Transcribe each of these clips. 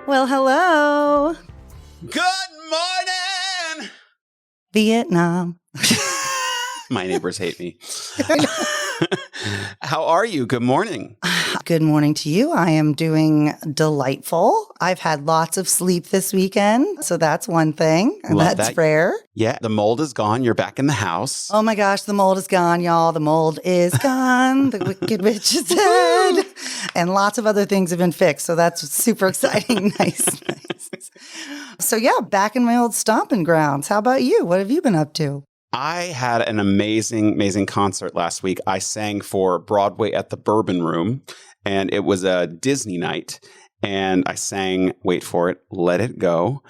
Well, hello. Good morning! Vietnam. My neighbors hate me. How are you? Good morning. Good morning to you. I am doing delightful. I've had lots of sleep this weekend, so that's one thing. Love That's that. rare. Yeah, the mold is gone. You're back in the house. Oh my gosh, the mold is gone, y'all. The mold is gone. The wicked witch is dead. And lots of other things have been fixed, so that's super exciting. Nice. So yeah, back in my old stomping grounds. How about you? What have you been up to? I had an amazing concert last week. I sang for Broadway at the Bourbon Room, and it was a Disney night. And I sang, wait for it, Let It Go.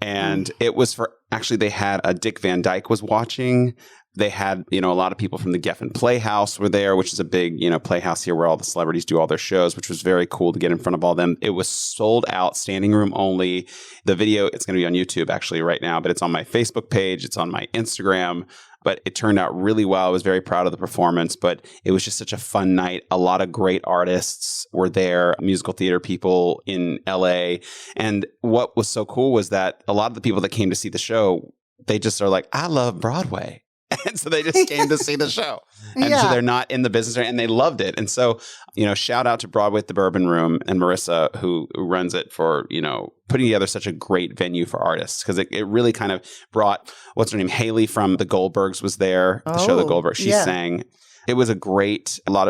And it was for, actually, they had Dick Van Dyke was watching. They had, a lot of people from the Geffen Playhouse were there, which is a big, playhouse here where all the celebrities do all their shows, which was very cool to get in front of all them. It was sold out, standing room only. The video, it's going to be on YouTube actually right now, but it's on my Facebook page. It's on my Instagram. But it turned out really well. I was very proud of the performance, but it was just such a fun night. A lot of great artists were there, musical theater people in LA. And what was so cool was that a lot of the people that came to see the show, they just are like, I love Broadway. And so they just came to see the show. And so they're not in the business, and they loved it. And so, shout out to Broadway at the Bourbon Room and Marissa, who runs it, for, putting together such a great venue for artists. Because it really kind of brought, what's her name? Haley from the Goldbergs was there, the show The Goldbergs. She sang. It was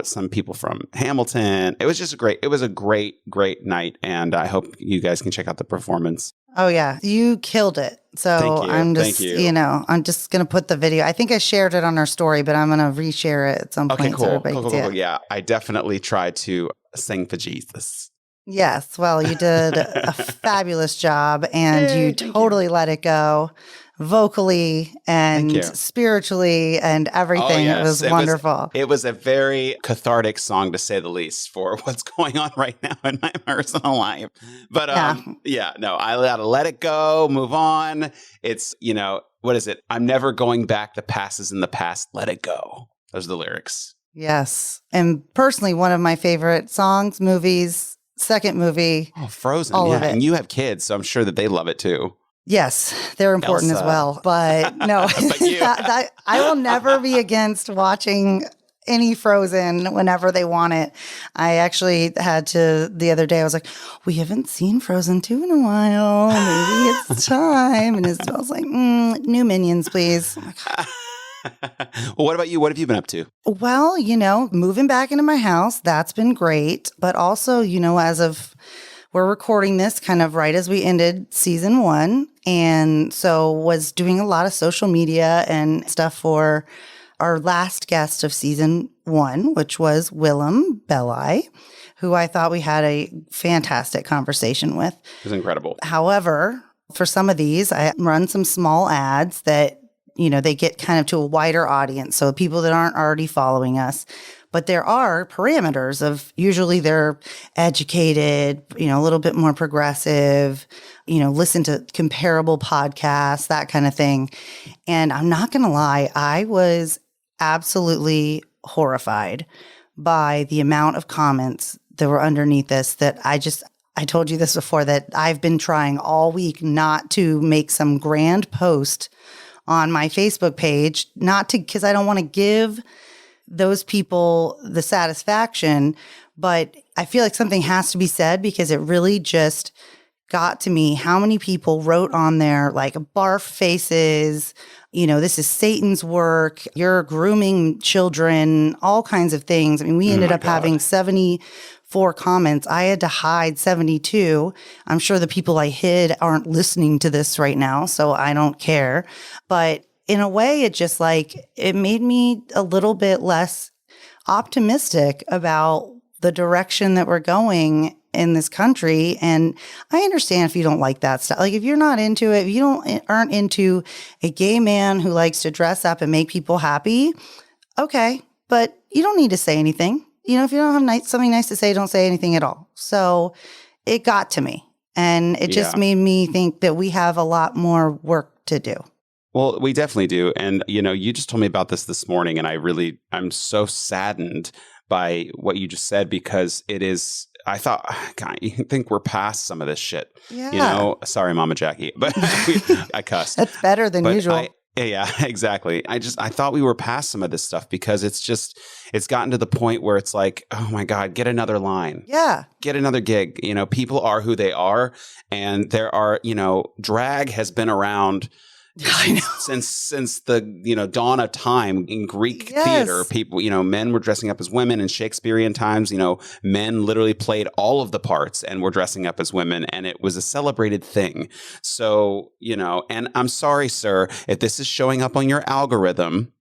some people from Hamilton. It was just a great night. And I hope you guys can check out the performance. Oh, yeah. You killed it. So I'm just, I'm just going to put the video. I think I shared it on our story, but I'm going to reshare it at some point. Okay, cool. So everybody can see it. Yeah, I definitely tried to sing for Jesus. Yes. Well, you did a fabulous job, and you totally let it go vocally and spiritually and everything. Oh, yes. It was wonderful. It was a very cathartic song, to say the least, for what's going on right now in my personal life. But I had to let it go, move on. It's, what is it? I'm never going back. The past is in the past. Let it go. Those are the lyrics. Yes. And personally, one of my favorite songs, movies, second movie. Oh, Frozen. All of it. And you have kids, so I'm sure that they love it too. Yes, they're important as well. But no, I will never be against watching any Frozen whenever they want it. I actually had to, the other day, I was like, we haven't seen Frozen 2 in a while. Maybe it's time. And Isabel's like, new Minions, please. I'm like, well, what about you? What have you been up to? Well, moving back into my house, that's been great. But also, as of, we're recording this kind of right as we ended season 1. And so was doing a lot of social media and stuff for our last guest of season 1, which was Willem Belli, who I thought we had a fantastic conversation with. It was incredible. However, for some of these, I run some small ads that, they get kind of to a wider audience. So people that aren't already following us. But there are parameters of, usually they're educated, a little bit more progressive, listen to comparable podcasts, that kind of thing. And I'm not going to lie, I was absolutely horrified by the amount of comments that were underneath this that I told you this before, that I've been trying all week not to make some grand post on my Facebook page, because I don't want to give those people the satisfaction, but I feel like something has to be said, because it really just got to me how many people wrote on there like barf faces, this is Satan's work, you're grooming children, all kinds of things. I mean, we ended up having 74 comments. I had to hide 72. I'm sure the people I hid aren't listening to this right now, so I don't care. But in a way, it made me a little bit less optimistic about the direction that we're going in this country. And I understand if you don't like that stuff. Like, if you're not into it, if you aren't into a gay man who likes to dress up and make people happy, okay, but you don't need to say anything. If you don't have something nice to say, don't say anything at all. So it got to me, and it just made me think that we have a lot more work to do. Well, we definitely do. And, you just told me about this morning, and I'm so saddened by what you just said, because it is I thought, God, you think we're past some of this shit. Yeah. Sorry, Mama Jackie, but I cussed. That's better than usual. Yeah, exactly. I thought we were past some of this stuff because it's gotten to the point where it's like, oh my God, get another line. Yeah. Get another gig. People are who they are. And there are, drag has been around since the dawn of time in Greek theater. People, men were dressing up as women. In Shakespearean times, men literally played all of the parts and were dressing up as women, and it was a celebrated thing. So, and I'm sorry, sir, if this is showing up on your algorithm,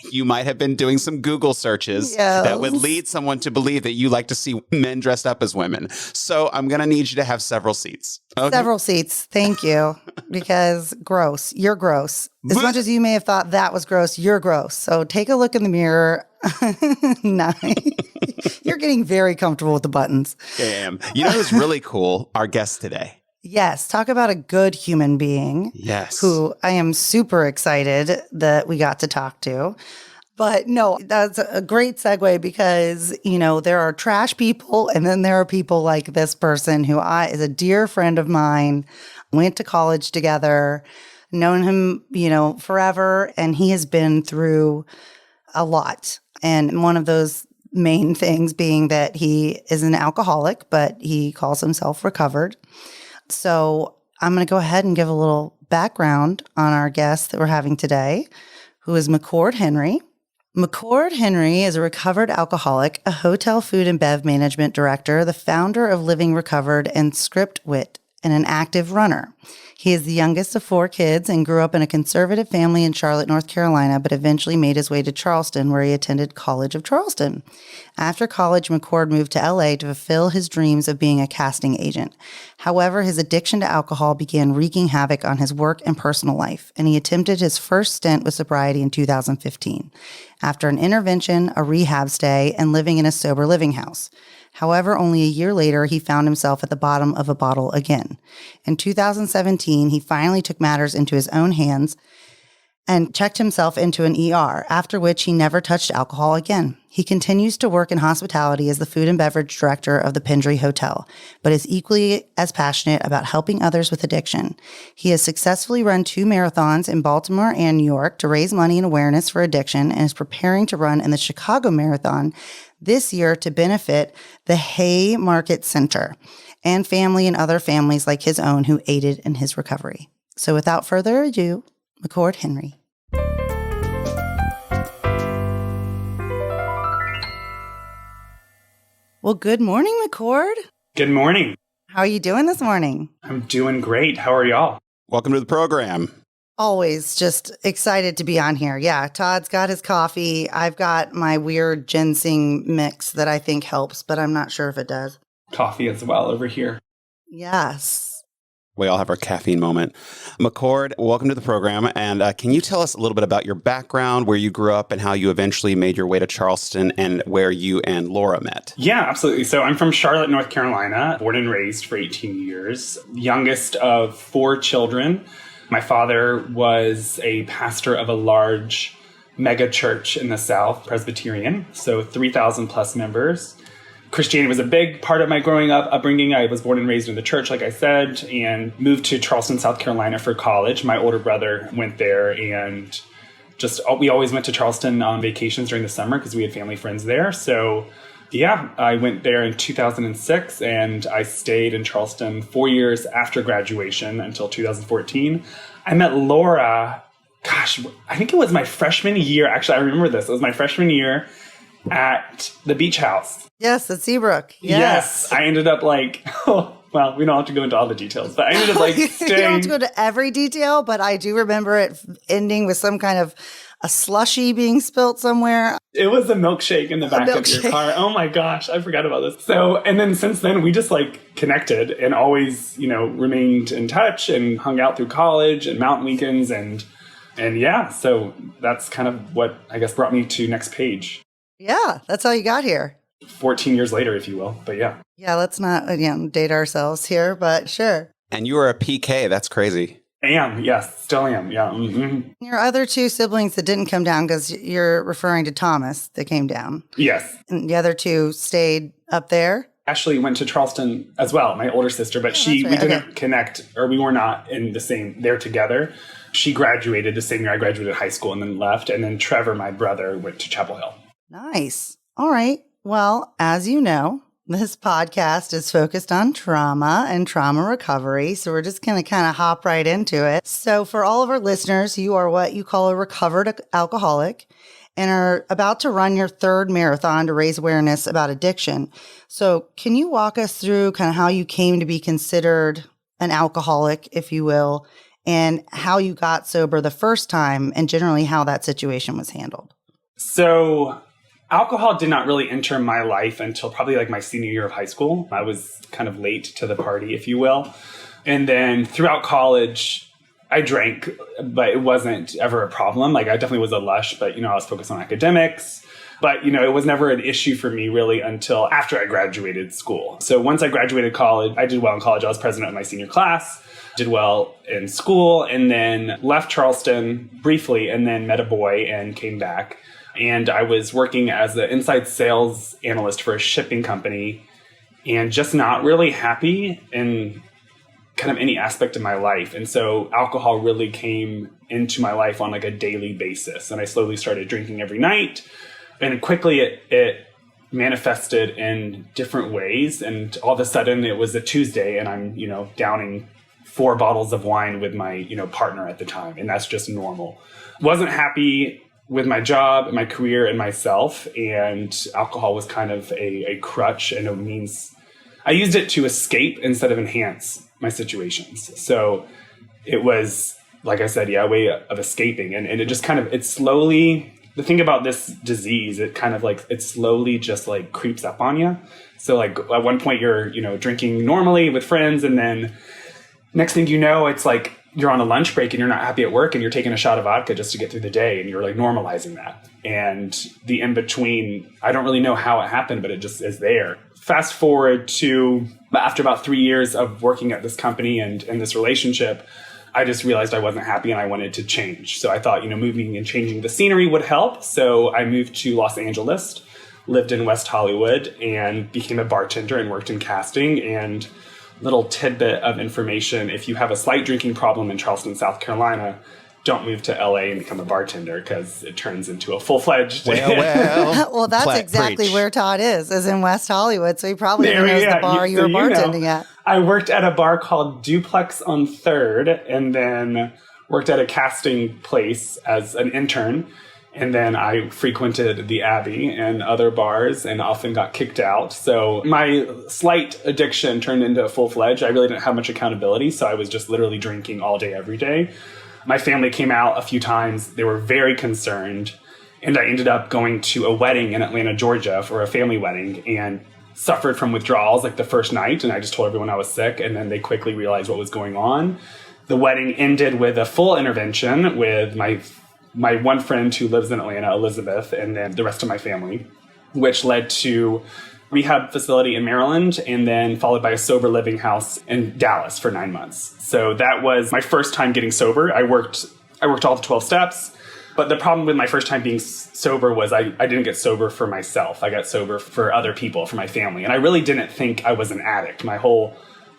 you might have been doing some Google searches that would lead someone to believe that you like to see men dressed up as women. So I'm going to need you to have several seats. Okay? Several seats. Thank you. Because gross. You're gross. As much as you may have thought that was gross, you're gross. So take a look in the mirror. You're getting very comfortable with the buttons. I am. Who's really cool? Our guest today. Yes. Talk about a good human being. Yes. Who I am super excited that we got to talk to. But no, that's a great segue because, there are trash people and then there are people like this person who is a dear friend of mine, went to college together, known him, forever. And he has been through a lot. And one of those main things being that he is an alcoholic, but he calls himself recovered. So I'm going to go ahead and give a little background on our guest that we're having today, who is McCord Henry. McCord Henry is a recovered alcoholic, a hotel food and bev management director, the founder of Living Recovered and Script Wit, and an active runner. He is the youngest of 4 kids and grew up in a conservative family in Charlotte, North Carolina, but eventually made his way to Charleston, where he attended College of Charleston. After college, McCord moved to LA to fulfill his dreams of being a casting agent. However, his addiction to alcohol began wreaking havoc on his work and personal life, and he attempted his first stint with sobriety in 2015, after an intervention, a rehab stay, and living in a sober living house. However, only a year later, he found himself at the bottom of a bottle again. In 2017, he finally took matters into his own hands and checked himself into an ER, after which he never touched alcohol again. He continues to work in hospitality as the food and beverage director of the Pendry Hotel, but is equally as passionate about helping others with addiction. He has successfully run 2 marathons in Baltimore and New York to raise money and awareness for addiction, and is preparing to run in the Chicago Marathon this year to benefit the Haymarket Center and family and other families like his own who aided in his recovery. So without further ado, McCord Henry. Well, good morning, McCord. Good morning. How are you doing this morning? I'm doing great. How are y'all? Welcome to the program. Always just excited to be on here. Yeah, Todd's got his coffee. I've got my weird ginseng mix that I think helps, but I'm not sure if it does. Coffee as well over here. Yes. We all have our caffeine moment. McCord, welcome to the program. And can you tell us a little bit about your background, where you grew up, and how you eventually made your way to Charleston, and where you and Laura met? Yeah, absolutely. So I'm from Charlotte, North Carolina, born and raised for 18 years, youngest of 4 children. My father was a pastor of a large mega church in the South, Presbyterian, so 3,000 plus members. Christianity was a big part of my upbringing. I was born and raised in the church, like I said, and moved to Charleston, South Carolina for college. My older brother went there, and we always went to Charleston on vacations during the summer because we had family friends there. So yeah, I went there in 2006, and I stayed in Charleston 4 years after graduation until 2014. I met Laura, I think it was my freshman year. Actually, I remember this. It was my freshman year at the beach house. Yes, at Seabrook. Yes. I ended up we don't have to go into all the details, but I ended up staying. You don't have to go to every detail, but I do remember it ending with some kind of a slushie being spilt somewhere. It was a milkshake in the back of your car. Oh my gosh, I forgot about this. So, and then since then, we just connected and always, remained in touch and hung out through college and mountain weekends. And yeah, so that's kind of what I guess brought me to Next Page. Yeah, that's how you got here. 14 years later, if you will. But yeah. Yeah, let's not date ourselves here, but sure. And you were a PK. That's crazy. I am. Yes, still am. Yeah. Mm-hmm. Your other 2 siblings that didn't come down, because you're referring to Thomas that came down. Yes. And the other 2 stayed up there? Ashley went to Charleston as well, my older sister, but we didn't connect, or we were not in the same, there together. She graduated the same year I graduated high school and then left. And then Trevor, my brother, went to Chapel Hill. Nice. All right. Well, as you know, this podcast is focused on trauma and trauma recovery. So we're just going to kind of hop right into it. So for all of our listeners, you are what you call a recovered alcoholic and are about to run your third marathon to raise awareness about addiction. So can you walk us through kind of how you came to be considered an alcoholic, if you will, and how you got sober the first time and generally how that situation was handled? So alcohol did not really enter my life until probably like my senior year of high school. I was kind of late to the party, if you will. And then throughout college, I drank, but it wasn't ever a problem. Like I definitely was a lush, but, I was focused on academics. But, it was never an issue for me really until after I graduated school. So once I graduated college, I did well in college. I was president of my senior class, did well in school, and then left Charleston briefly and then met a boy and came back. And I was working as an inside sales analyst for a shipping company and just not really happy in kind of any aspect of my life. And so alcohol really came into my life on like a daily basis. And I slowly started drinking every night. And quickly it manifested in different ways. And all of a sudden it was a Tuesday and I'm, downing 4 bottles of wine with my, partner at the time. And that's just normal. Wasn't happy with my job, my career, and myself. And alcohol was kind of a crutch and a means. I used it to escape instead of enhance my situations. So it was, like I said, a way of escaping. And it just kind of, it slowly, the thing about this disease, it slowly just like creeps up on you. So like at one point you're, drinking normally with friends. And then next thing you know, it's like you're on a lunch break and you're not happy at work and you're taking a shot of vodka just to get through the day. And you're like normalizing that. And the in-between, I don't really know how it happened, but it just is there. Fast forward to after about 3 years of working at this company and in this relationship, I just realized I wasn't happy and I wanted to change. So I thought, moving and changing the scenery would help. So I moved to Los Angeles, lived in West Hollywood, and became a bartender and worked in casting. And little tidbit of information, if you have a slight drinking problem in Charleston, South Carolina, don't move to LA and become a bartender because it turns into a full-fledged. Well, that's exactly where Todd is in West Hollywood. So he probably knows the bar you were bartending at. I worked at a bar called Duplex on 3rd and then worked at a casting place as an intern. And then I frequented the Abbey and other bars and often got kicked out. So my slight addiction turned into a full-fledged. I really didn't have much accountability. So I was just literally drinking all day, every day. My family came out a few times. They were very concerned. And I ended up going to a wedding in Atlanta, Georgia for a family wedding and suffered from withdrawals like the first night. And I just told everyone I was sick. And then they quickly realized what was going on. The wedding ended with a full intervention with my one friend who lives in Atlanta, Elizabeth, and then the rest of my family, which led to rehab facility in Maryland, and then followed by a sober living house in Dallas for 9 months. So that was my first time getting sober. I worked all the 12 steps, but the problem with my first time being sober was I didn't get sober for myself. I got sober for other people, for my family. And I really didn't think I was an addict. My whole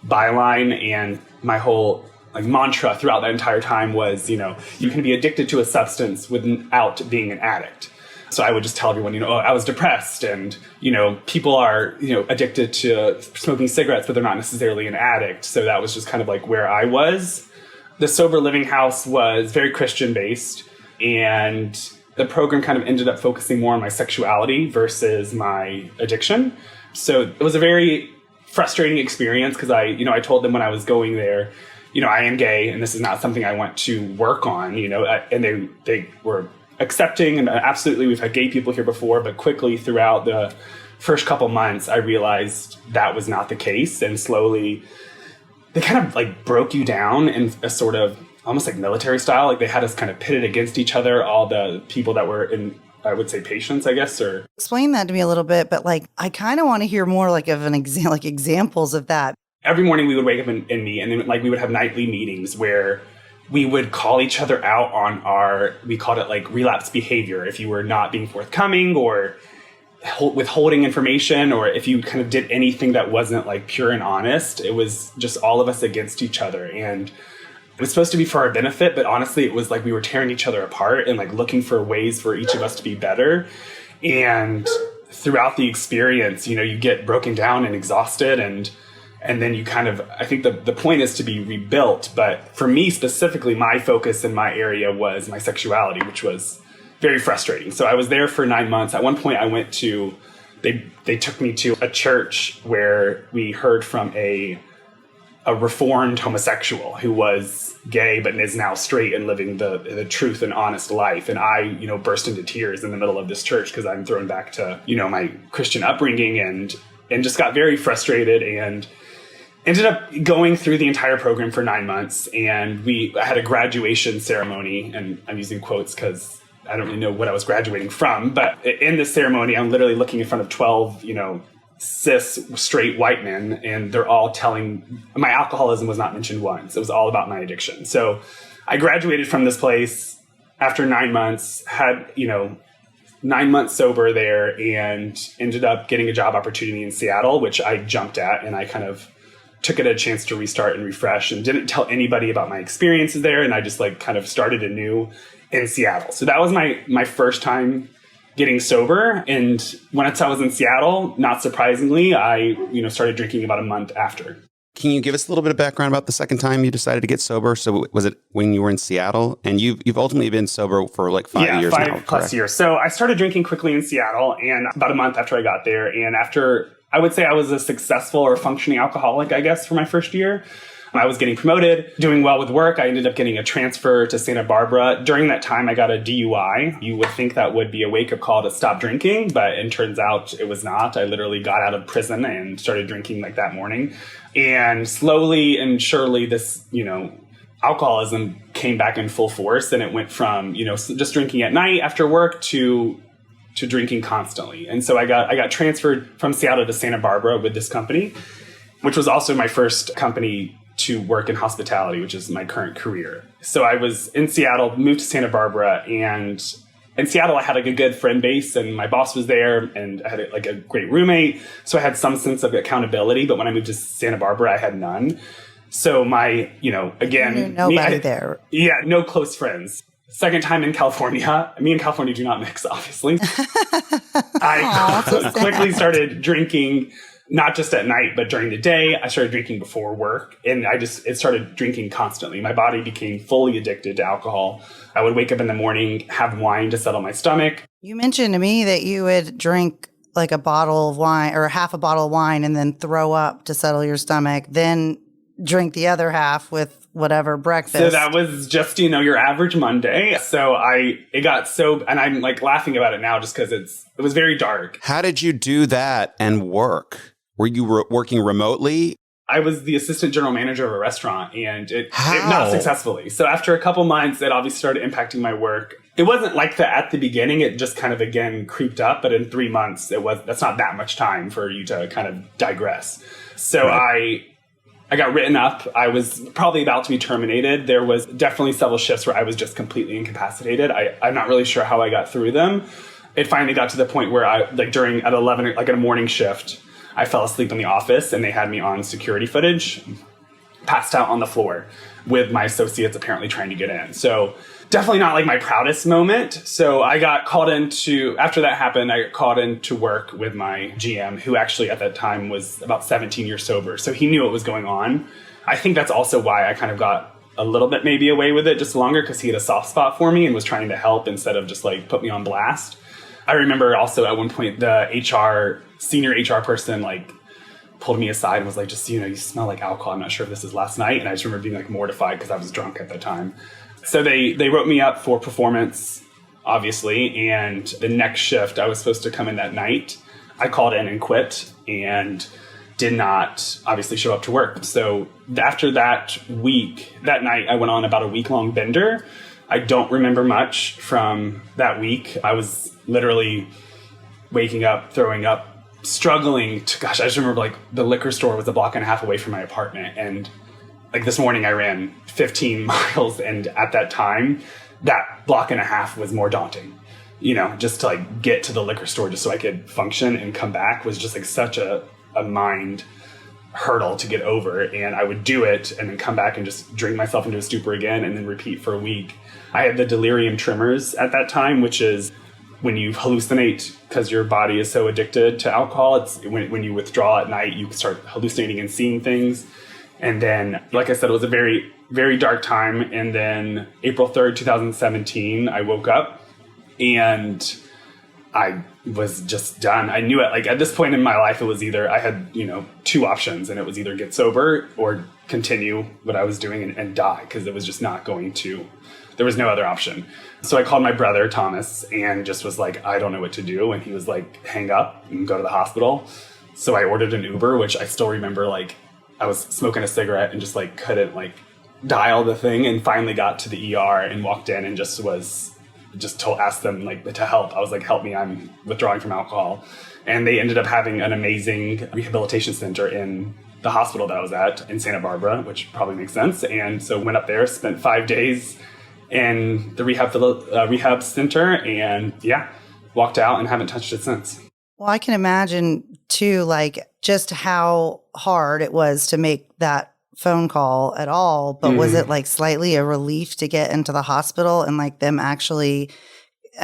byline and my whole mantra throughout that entire time was, you can be addicted to a substance without being an addict. So I would just tell everyone, I was depressed and, people are, addicted to smoking cigarettes, but they're not necessarily an addict. So that was just kind of like where I was. The sober living house was very Christian based, and the program kind of ended up focusing more on my sexuality versus my addiction. So it was a very frustrating experience because I told them when I was going there, I am gay and this is not something I want to work on, and they were accepting, and absolutely we've had gay people here before, but quickly throughout the first couple months, I realized that was not the case. And slowly they kind of broke you down in a sort of almost like military style. They had us kind of pitted against each other, all the people that were in, I would say, patients, I guess, or explain that to me a little bit. But I kind of want to hear more of an examples of that. Every morning we would wake up and meet, and then we would have nightly meetings where we would call each other out on we called it relapse behavior. If you were not being forthcoming or withholding information, or if you kind of did anything that wasn't like pure and honest, it was just all of us against each other. And it was supposed to be for our benefit, but honestly, it was like we were tearing each other apart and like looking for ways for each of us to be better. And throughout the experience, you get broken down and exhausted, and then you kind of, I think the point is to be rebuilt. But for me specifically, my focus in my area was my sexuality, which was very frustrating. So I was there for 9 months. At one point I went to, they took me to a church where we heard from a reformed homosexual who was gay but is now straight and living the truth and honest life. And I, burst into tears in the middle of this church because I'm thrown back to, my Christian upbringing, and just got very frustrated, and ended up going through the entire program for 9 months. And I had a graduation ceremony, and I'm using quotes because I don't really know what I was graduating from. But in this ceremony, I'm literally looking in front of 12, cis straight white men, and they're all telling, my alcoholism was not mentioned once. It was all about my addiction. So I graduated from this place after 9 months, had 9 months sober there, and ended up getting a job opportunity in Seattle, which I jumped at, and I kind of took it a chance to restart and refresh, and didn't tell anybody about my experiences there. And I just kind of started anew in Seattle. So that was my first time getting sober. And once I was in Seattle, not surprisingly, I, started drinking about a month after. Can you give us a little bit of background about the second time you decided to get sober? So was it when you were in Seattle? And you've ultimately been sober for like 5 years now, correct? 5+ years. So I started drinking quickly in Seattle, and about a month after I got there. And after, I would say I was a successful or functioning alcoholic, I guess, for my first year. I was getting promoted, doing well with work. I ended up getting a transfer to Santa Barbara. During that time, I got a DUI. You would think that would be a wake-up call to stop drinking, but it turns out it was not. I literally got out of prison and started drinking like that morning. And slowly and surely this, alcoholism came back in full force. And it went from, just drinking at night after work to drinking constantly. And so I got transferred from Seattle to Santa Barbara with this company, which was also my first company to work in hospitality, which is my current career. So I was in Seattle, moved to Santa Barbara, and in Seattle I had a good friend base, and my boss was there, and I had a great roommate. So I had some sense of accountability, but when I moved to Santa Barbara, I had none. So my, again, nobody there. Yeah, no close friends. Second time in California. Me and California do not mix, obviously. I quickly started drinking, not just at night, but during the day. I started drinking before work, and it started drinking constantly. My body became fully addicted to alcohol. I would wake up in the morning, have wine to settle my stomach. You mentioned to me that you would drink like a bottle of wine or half a bottle of wine and then throw up to settle your stomach, then drink the other half with whatever breakfast. So that was just, your average Monday. So it got so, and I'm laughing about it now just because it was very dark. How did you do that and work? Were you working remotely? I was the assistant general manager of a restaurant, and it not successfully. So after a couple months, it obviously started impacting my work. It wasn't like that at the beginning. It just kind of, again, creeped up. But in 3 months, that's not that much time for you to kind of digress. So right. I got written up. I was probably about to be terminated. There was definitely several shifts where I was just completely incapacitated. I'm not really sure how I got through them. It finally got to the point where at 11, at a morning shift, I fell asleep in the office, and they had me on security footage, passed out on the floor with my associates apparently trying to get in. So definitely not my proudest moment. So I got called after that happened, I got called in to work with my GM, who actually at that time was about 17 years sober. So he knew what was going on. I think that's also why I kind of got a little bit maybe away with it just longer, because he had a soft spot for me and was trying to help instead of just put me on blast. I remember also at one point the senior HR person pulled me aside and was like, just, you smell like alcohol. I'm not sure if this is last night. And I just remember being mortified because I was drunk at the time. So they wrote me up for performance, obviously. And the next shift, I was supposed to come in that night. I called in and quit and did not obviously show up to work. So after that night, I went on about a week-long bender. I don't remember much from that week. I was literally waking up, throwing up, struggling to, I just remember the liquor store was a block and a half away from my apartment. And this morning I ran 15 miles. And at that time, that block and a half was more daunting. just to like get to the liquor store just so I could function and come back was just like such a mind hurdle to get over. And I would do it and then come back and just drink myself into a stupor again and then repeat for a week. I had the delirium tremors at that time, which is when you hallucinate because your body is so addicted to alcohol. It's when you withdraw at night, you start hallucinating and seeing things. And then, like I said, it was a very, very dark time. And then April 3rd, 2017, I woke up and I was just done. I knew it. Like at this point in my life, it was either I had, two options, and it was either get sober or continue what I was doing and die, because it was just not going to, there was no other option. So I called my brother, Thomas, and just was like, I don't know what to do. And he was like, hang up and go to the hospital. So I ordered an Uber, which I still remember, like I was smoking a cigarette and just like couldn't like dial the thing, and finally got to the ER and walked in and just asked them like to help. I was like, help me, I'm withdrawing from alcohol. And they ended up having an amazing rehabilitation center in the hospital that I was at in Santa Barbara, which probably makes sense. And so went up there, spent 5 days in the rehab center, and walked out and haven't touched it since. Well, I can imagine too, like just how hard it was to make that phone call at all. But was it like slightly a relief to get into the hospital and like them actually,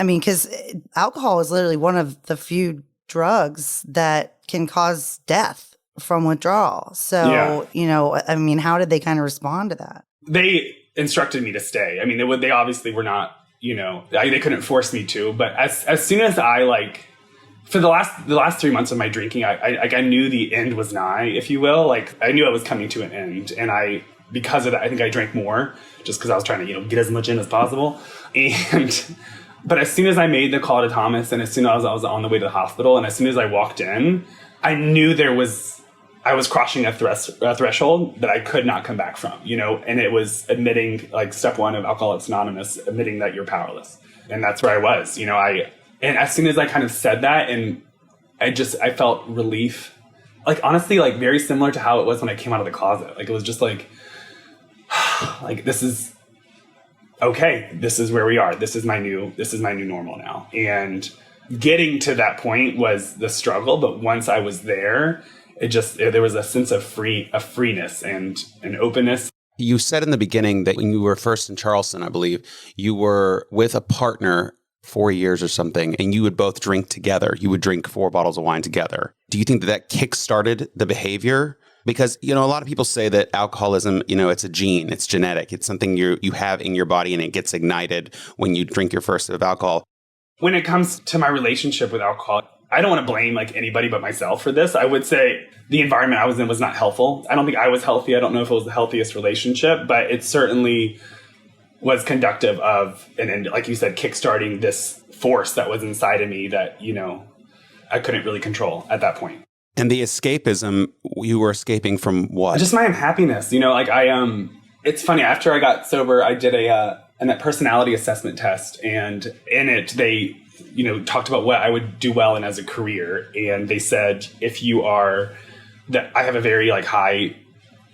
because alcohol is literally one of the few drugs that can cause death from withdrawal. So, how did they kind of respond to that? They instructed me to stay. They obviously were not, they couldn't force me to, but as soon as I for the last 3 months of my drinking, I knew the end was nigh, if you will. Like I knew I was coming to an end, and because of that, I think I drank more just because I was trying to, get as much in as possible. But as soon as I made the call to Thomas, and as soon as I was on the way to the hospital, and as soon as I walked in, I knew I was crossing a threshold that I could not come baback from, and it was admitting, like step one of Alcoholics Anonymous, admitting that you're powerless. And that's where I was, and as soon as I kind of said that, and I felt relief, like honestly, like very similar to how it was when I came out of the closet. Like it was just like this is okay. This is where we are. This is my new normal now. And getting to that point was the struggle. But once I was there, there was a sense of freeness and an openness. You said in the beginning that when you were first in Charleston, I believe, you were with a partner 4 years or something, and you would both drink together. You would drink 4 bottles of wine together. Do you think that kick-started the behavior? Because, a lot of people say that alcoholism, it's a gene, it's genetic. It's something you have in your body, and it gets ignited when you drink your first sip of alcohol. When it comes to my relationship with alcohol, I don't want to blame anybody but myself for this. I would say the environment I was in was not helpful. I don't think I was healthy. I don't know if it was the healthiest relationship, but it certainly was conductive of, and like you said, kickstarting this force that was inside of me that, I couldn't really control at that point. And the escapism, you were escaping from what? Just my unhappiness. It's funny, after I got sober, I did a personality assessment test, and in it, they, talked about what I would do well in as a career. And they said, that I have a very high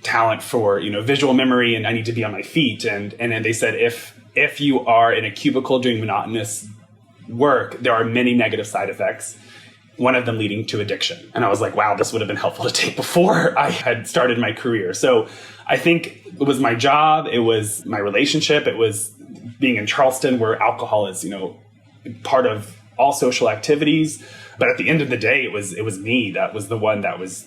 talent for, visual memory, and I need to be on my feet. And then they said, if you are in a cubicle doing monotonous work, there are many negative side effects, one of them leading to addiction. And I was like, wow, this would have been helpful to take before I had started my career. So I think it was my job, it was my relationship, it was being in Charleston, where alcohol is, part of all social activities. But at the end of the day, it was me that was the one that was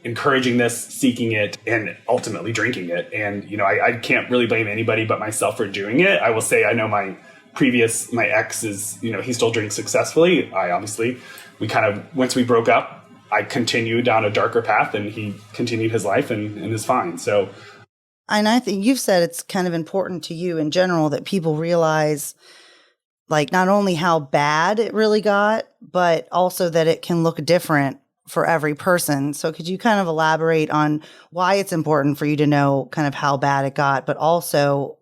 encouraging this, seeking it, and ultimately drinking it. And, I can't really blame anybody but myself for doing it. I will say I know my ex is, he still drinks successfully. We kind of, once we broke up, I continued down a darker path, and he continued his life and is fine. So. And I think you've said it's kind of important to you in general that people realize not only how bad it really got, but also that it can look different for every person. So could you kind of elaborate on why it's important for you to know kind of how bad it got, but also,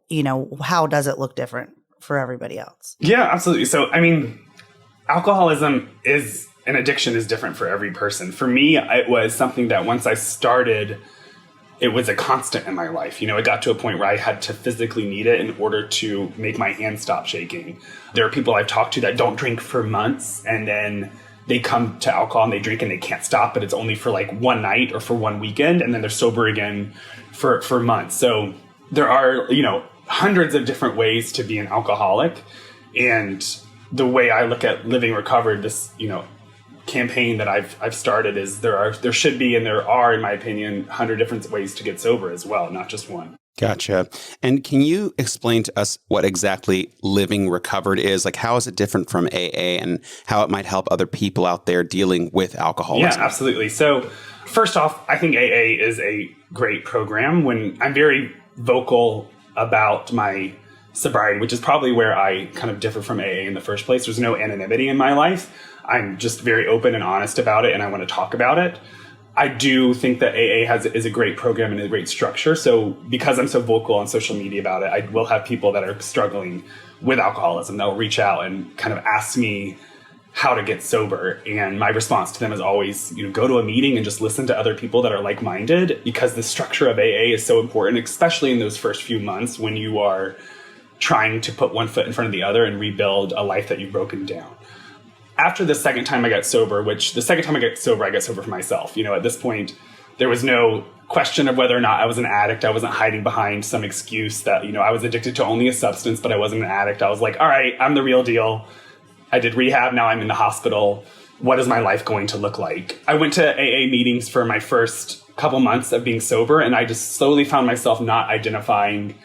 how does it look different for everybody else? Yeah, absolutely. So, alcoholism is an addiction is different for every person. For me, it was something that once I started it was a constant in my life. It got to a point where I had to physically need it in order to make my hand stop shaking. There are people I've talked to that don't drink for months, and then they come to alcohol and they drink and they can't stop, but it's only for like one night or for one weekend, and then they're sober again for months. So there are, hundreds of different ways to be an alcoholic. And the way I look at Living Recovered, this, campaign that I've started, is there should be, and there are, in my opinion, 100 different ways to get sober as well, not just one. Gotcha. And can you explain to us what exactly Living Recovered is? Like, how is it different from AA, and how it might help other people out there dealing with alcoholism? Yeah, absolutely. So first off, I think AA is a great program. When I'm very vocal about my sobriety, which is probably where I kind of differ from AA in the first place. There's no anonymity in my life. I'm just very open and honest about it, and I want to talk about it. I do think that AA is a great program and a great structure. So because I'm so vocal on social media about it, I will have people that are struggling with alcoholism that will reach out and kind of ask me how to get sober. And my response to them is always, go to a meeting and just listen to other people that are like-minded, because the structure of AA is so important, especially in those first few months when you are trying to put one foot in front of the other and rebuild a life that you've broken down. After the second time I got sober, I got sober for myself. At this point, there was no question of whether or not I was an addict. I wasn't hiding behind some excuse that, I was addicted to only a substance, but I wasn't an addict. I was like, all right, I'm the real deal. I did rehab. Now I'm in the hospital. What is my life going to look like? I went to AA meetings for my first couple months of being sober, and I just slowly found myself not identifying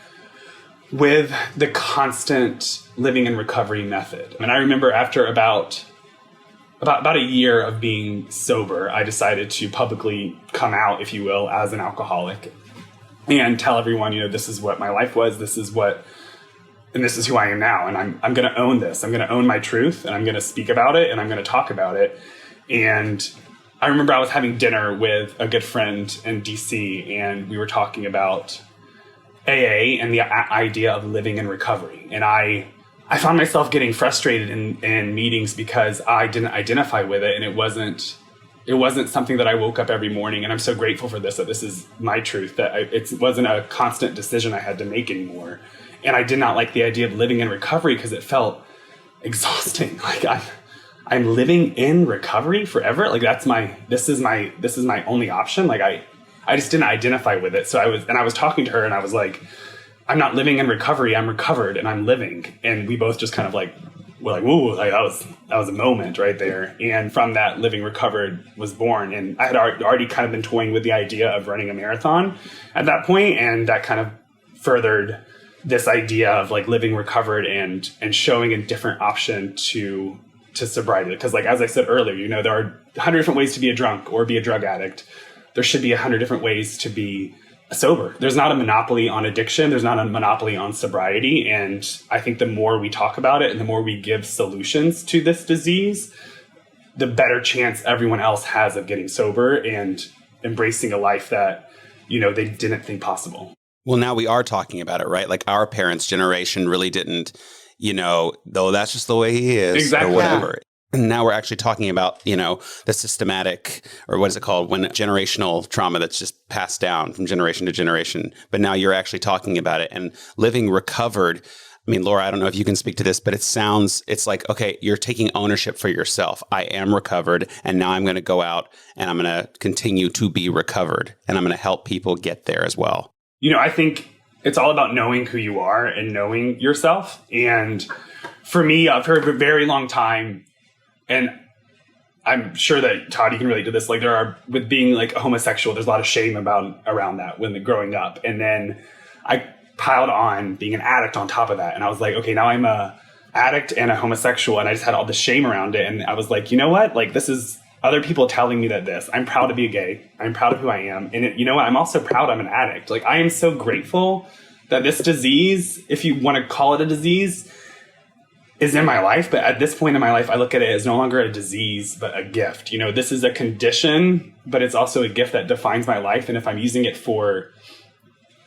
with the constant living in recovery method. And I remember after about a year of being sober, I decided to publicly come out, if you will, as an alcoholic and tell everyone, this is what my life was. This is who I am now. And I'm going to own this. I'm going to own my truth, and I'm going to speak about it, and I'm going to talk about it. And I remember I was having dinner with a good friend in DC, and we were talking about AA and the idea of living in recovery. And I found myself getting frustrated in meetings because I didn't identify with it, and it wasn't something that I woke up every morning. And I'm so grateful for this, that this is my truth, that it wasn't a constant decision I had to make anymore. And I did not like the idea of living in recovery because it felt exhausting. Like I'm living in recovery forever. Like this is my only option. Like I just didn't identify with it. So I was talking to her, and I was like, I'm not living in recovery. I'm recovered, and I'm living. And we both just kind of were like, whoa, like that was a moment right there. And from that, Living Recovered was born. And I had already kind of been toying with the idea of running a marathon at that point, and that kind of furthered this idea of living recovered and showing a different option to sobriety. Because as I said earlier, there are 100 different ways to be a drunk or be a drug addict. There should be 100 different ways to be sober. There's not a monopoly on addiction. There's not a monopoly on sobriety. And I think the more we talk about it and the more we give solutions to this disease, the better chance everyone else has of getting sober and embracing a life that, they didn't think possible. Well, now we are talking about it, right? Like our parents' generation really didn't, though that's just the way he is, exactly, or whatever. Yeah. And now we're actually talking about, the systematic, or what is it called, when generational trauma that's just passed down from generation to generation. But now you're actually talking about it and living recovered. I mean, Laura, I don't know if you can speak to this, but it's like, okay, you're taking ownership for yourself. I am recovered, and now I'm going to go out and I'm going to continue to be recovered, and I'm going to help people get there as well. I think it's all about knowing who you are and knowing yourself. And for me, for a very long time, and I'm sure that, Todd, you can relate to this. With being a homosexual, there's a lot of shame around that when growing up. And then I piled on being an addict on top of that. And I was like, okay, now I'm a addict and a homosexual. And I just had all the shame around it. And I was like, you know what? This is other people telling me that I'm proud to be gay. I'm proud of who I am. And you know what? I'm also proud I'm an addict. I am so grateful that this disease, if you want to call it a disease, is in my life. But at this point in my life, I look at it as no longer a disease, but a gift. This is a condition, but it's also a gift that defines my life. And if I'm using it for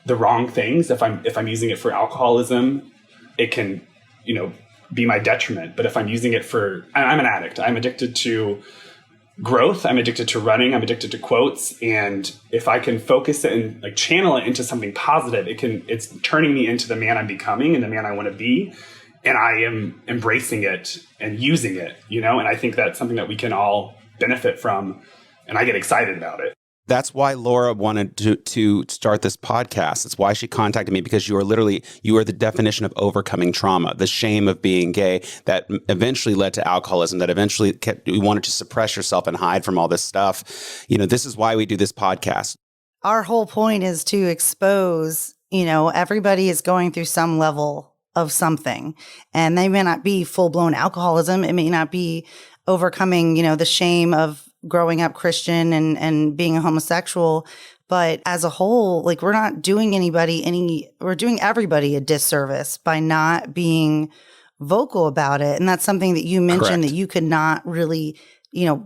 the wrong things, if I'm using it for alcoholism, it can, be my detriment. But if I'm using it I'm an addict. I'm addicted to growth. I'm addicted to running. I'm addicted to quotes. And if I can focus it and like channel it into something positive, it's turning me into the man I'm becoming and the man I want to be. And I am embracing it and using it, and I think that's something that we can all benefit from. And I get excited about it. That's why Laura wanted to start this podcast. It's why she contacted me, because you are the definition of overcoming trauma, the shame of being gay that eventually led to alcoholism, that eventually you wanted to suppress yourself and hide from all this stuff. This is why we do this podcast. Our whole point is to expose, everybody is going through some level of something, and they may not be full-blown alcoholism. It may not be overcoming, the shame of growing up Christian and being a homosexual. But as a whole, like, we're not doing we're doing everybody a disservice by not being vocal about it. And that's something that you mentioned. Correct. That you could not really,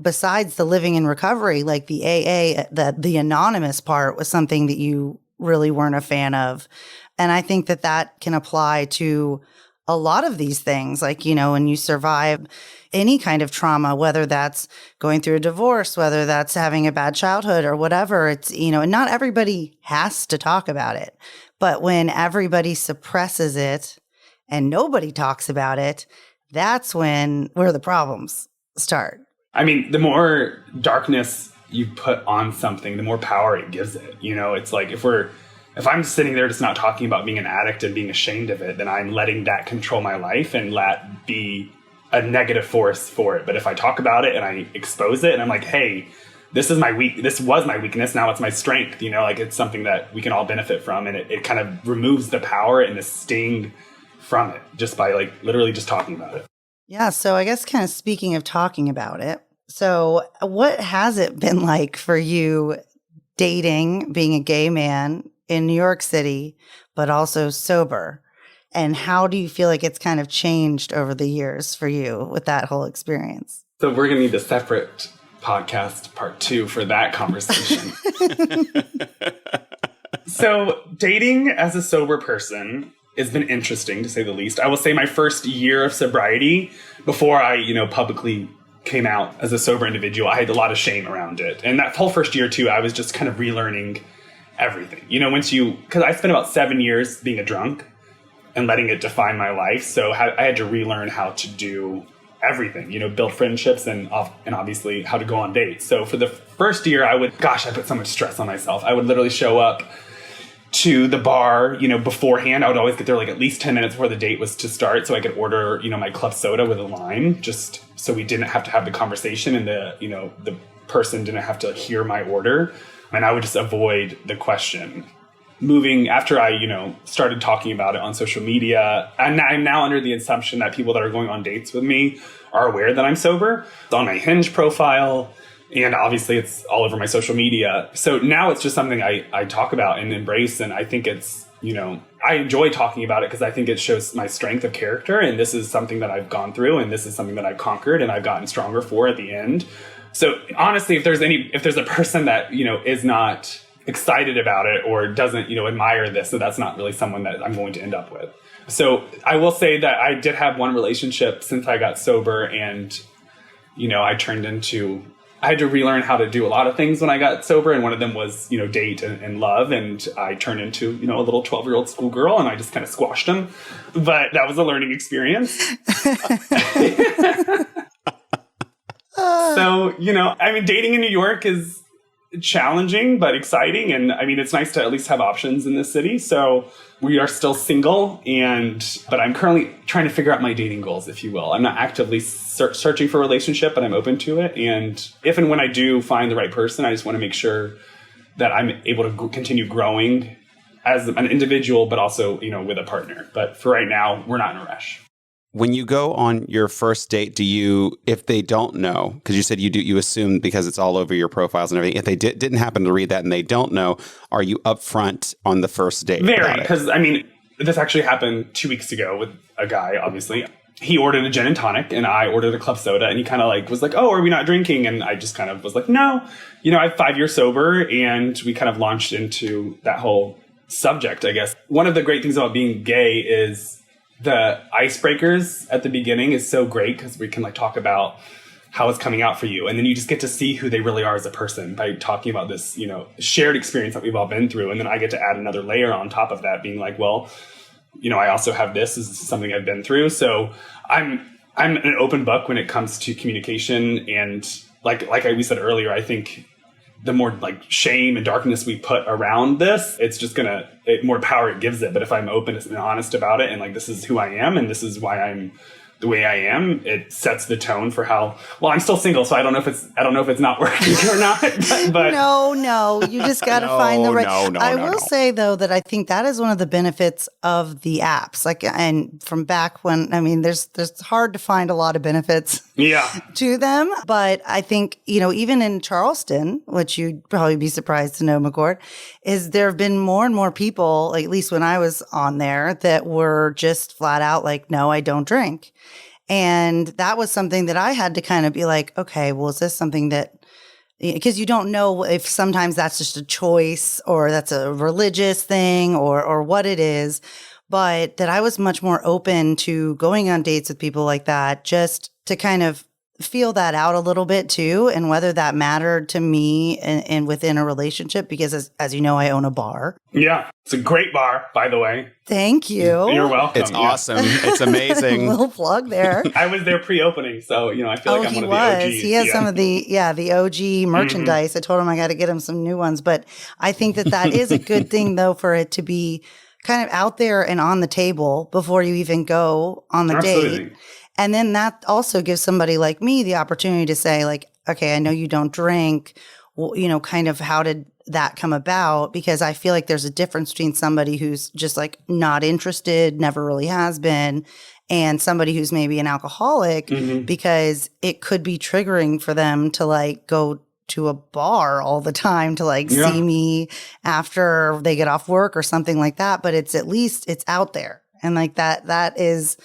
besides the living in recovery, like the AA, the anonymous part was something that you really weren't a fan of. And I think that can apply to a lot of these things, like, when you survive any kind of trauma, whether that's going through a divorce, whether that's having a bad childhood or whatever, it's, and not everybody has to talk about it. But when everybody suppresses it and nobody talks about it, that's where the problems start. I mean, the more darkness you put on something, the more power it gives it. It's like if I'm sitting there just not talking about being an addict and being ashamed of it, then I'm letting that control my life and let be a negative force for it. But if I talk about it and I expose it and I'm like, hey, this was my weakness, now it's my strength, like it's something that we can all benefit from. And it kind of removes the power and the sting from it just by like literally just talking about it. Yeah. So I guess kind of speaking of talking about it, so what has it been like for you dating, being a gay man in New York City, but also sober? And how do you feel like it's kind of changed over the years for you with that whole experience? So we're going to need a separate podcast, part 2, for that conversation. So dating as a sober person has been interesting, to say the least. I will say my first year of sobriety, before I, publicly came out as a sober individual, I had a lot of shame around it. And that whole first year, too, I was just kind of relearning everything. Because I spent about 7 years being a drunk and letting it define my life. So I had to relearn how to do everything, build friendships and obviously how to go on dates. So for the first year, I put so much stress on myself. I would literally show up to the bar, beforehand. I would always get there like at least 10 minutes before the date was to start, so I could order, my club soda with a lime, just so we didn't have to have the conversation and the person didn't have to hear my order. And I would just avoid the question. Moving after I, started talking about it on social media, and I'm now under the assumption that people that are going on dates with me are aware that I'm sober. It's on my Hinge profile, and obviously it's all over my social media. So now it's just something I talk about and embrace, and I think it's, I enjoy talking about it because I think it shows my strength of character, and this is something that I've gone through, and this is something that I've conquered, and I've gotten stronger for at the end. So honestly, if there's a person that, is not excited about it or doesn't, admire this, so that's not really someone that I'm going to end up with. So I will say that I did have one relationship since I got sober, and, I had to relearn how to do a lot of things when I got sober. And one of them was, date and love. And I turned into, a little 12-year-old schoolgirl, and I just kind of squashed them. But that was a learning experience. So, dating in New York is challenging but exciting, and it's nice to at least have options in this city. So we are still single, but I'm currently trying to figure out my dating goals, if you will. I'm not actively searching for a relationship, but I'm open to it. And if and when I do find the right person, I just want to make sure that I'm able to continue growing as an individual, but also with a partner. But for right now, we're not in a rush. When you go on your first date, do you, if they don't know, because you said you assume because it's all over your profiles and everything, if they didn't happen to read that and they don't know, are you upfront on the first date? Very, because this actually happened 2 weeks ago with a guy, obviously. He ordered a gin and tonic and I ordered a club soda, and he kind of was like, oh, are we not drinking? And I just kind of was like, no, I'm 5 years sober, and we kind of launched into that whole subject, I guess. One of the great things about being gay is the icebreakers at the beginning is so great because we can talk about how it's coming out for you. And then you just get to see who they really are as a person by talking about this, shared experience that we've all been through. And then I get to add another layer on top of that, being like, well, I also have this is something I've been through. So I'm an open book when it comes to communication. And like we said earlier, I think the more like shame and darkness we put around this, it's just more power it gives it. But if I'm open and honest about it and like, this is who I am and this is why I'm the way I am, it sets the tone for how, well, I'm still single, so I don't know if it's not working or not. But No, you just got to find the right. I will no. say though that I think that is one of the benefits of the apps. Like, and from back when, there's hard to find a lot of benefits to them. But I think, even in Charleston, which you'd probably be surprised to know, McCord, is there have been more and more people, like, at least when I was on there, that were just flat out like, no, I don't drink. And that was something that I had to kind of be like, okay, well, is this something that, because you don't know if sometimes that's just a choice or that's a religious thing or what it is, but that I was much more open to going on dates with people like that, just to kind of feel that out a little bit too, and whether that mattered to me and within a relationship, because as you know, I own a bar. Yeah, it's a great bar, by the way. Thank you. You're welcome. It's awesome. It's amazing. Little plug there. I was there pre-opening, so I feel like I'm one of the OGs. He has some of the OG merchandise. Mm-hmm. I told him I got to get him some new ones, but I think that is a good thing though, for it to be kind of out there and on the table before you even go on the date. And then that also gives somebody like me the opportunity to say, like, okay, I know you don't drink. Well, kind of how did that come about? Because I feel like there's a difference between somebody who's just like not interested, never really has been, and somebody who's maybe an alcoholic, because it could be triggering for them to like go to a bar all the time to like see me after they get off work or something like that. But it's at least it's out there. And like that is,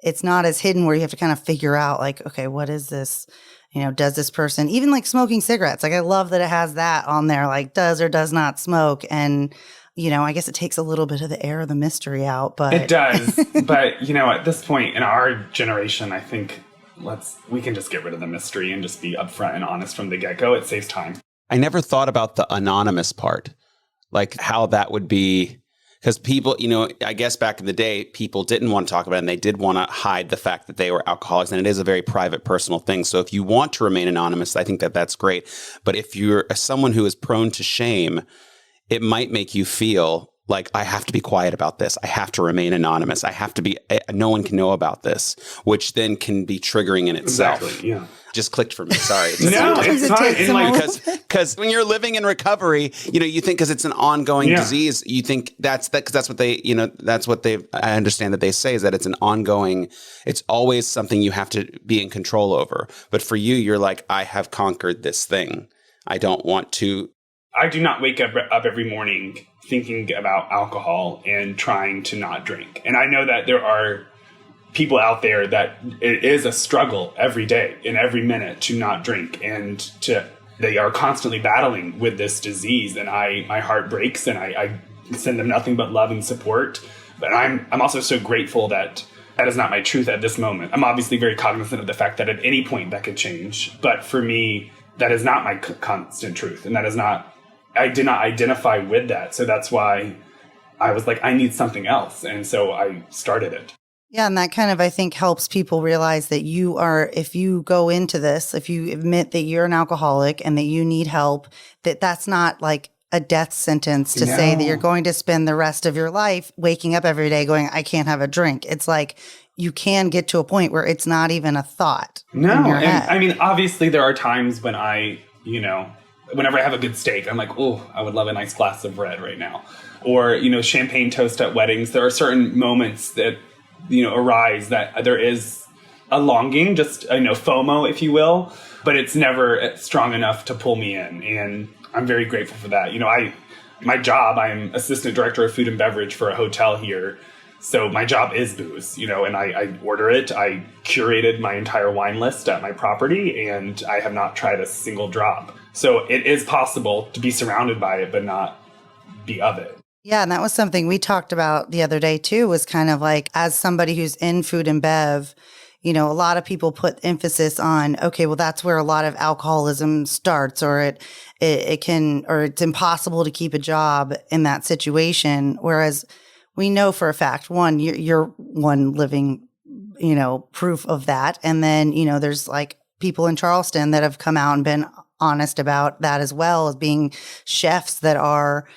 it's not as hidden where you have to kind of figure out like, okay, what is this? Does this person, even like smoking cigarettes, like I love that it has that on there, like does or does not smoke. And, I guess it takes a little bit of the air of the mystery out, but it does. But, at this point in our generation, I think we can just get rid of the mystery and just be upfront and honest from the get-go. It saves time. I never thought about the anonymous part, like how that would be. Because people, I guess back in the day, people didn't want to talk about it and they did want to hide the fact that they were alcoholics. And it is a very private, personal thing. So if you want to remain anonymous, I think that's great. But if you're someone who is prone to shame, it might make you feel like, I have to be quiet about this. I have to remain anonymous. I have to be, no one can know about this, which then can be triggering in itself. Exactly, yeah. Just clicked for me. Sorry. No, it's fine. Because when you're living in recovery, you think because it's an ongoing disease, you think that's what they, that's what I understand that they say is that it's an ongoing, it's always something you have to be in control over. But for you, you're like, I have conquered this thing. I don't want to. I do not wake up every morning thinking about alcohol and trying to not drink. And I know that there are people out there that it is a struggle every day and every minute to not drink, and they are constantly battling with this disease. And my heart breaks, and I send them nothing but love and support. But I'm also so grateful that is not my truth at this moment. I'm obviously very cognizant of the fact that at any point that could change. But for me, that is not my constant truth. And I did not identify with that. So that's why I was like, I need something else. And so I started it. Yeah, and that kind of, I think, helps people realize that if you go into this, if you admit that you're an alcoholic and that you need help, that's not like a death sentence to say that you're going to spend the rest of your life waking up every day going, I can't have a drink. It's like you can get to a point where it's not even a thought in your head. I mean, obviously there are times when whenever I have a good steak, I'm like, oh, I would love a nice glass of red right now. Or, champagne toast at weddings. There are certain moments that arise that there is a longing, just, FOMO, if you will, but it's never strong enough to pull me in. And I'm very grateful for that. My job, I'm assistant director of food and beverage for a hotel here. So my job is booze, and I order it. I curated my entire wine list at my property, and I have not tried a single drop. So it is possible to be surrounded by it, but not be of it. Yeah, and that was something we talked about the other day too, was kind of like, as somebody who's in food and bev, you know, a lot of people put emphasis on, okay, well, that's where a lot of alcoholism starts, or it can, or it's impossible to keep a job in that situation. Whereas we know for a fact, one, you're one living, you know, proof of that. And then, you know, there's like people in Charleston that have come out and been honest about that, as well as being chefs that are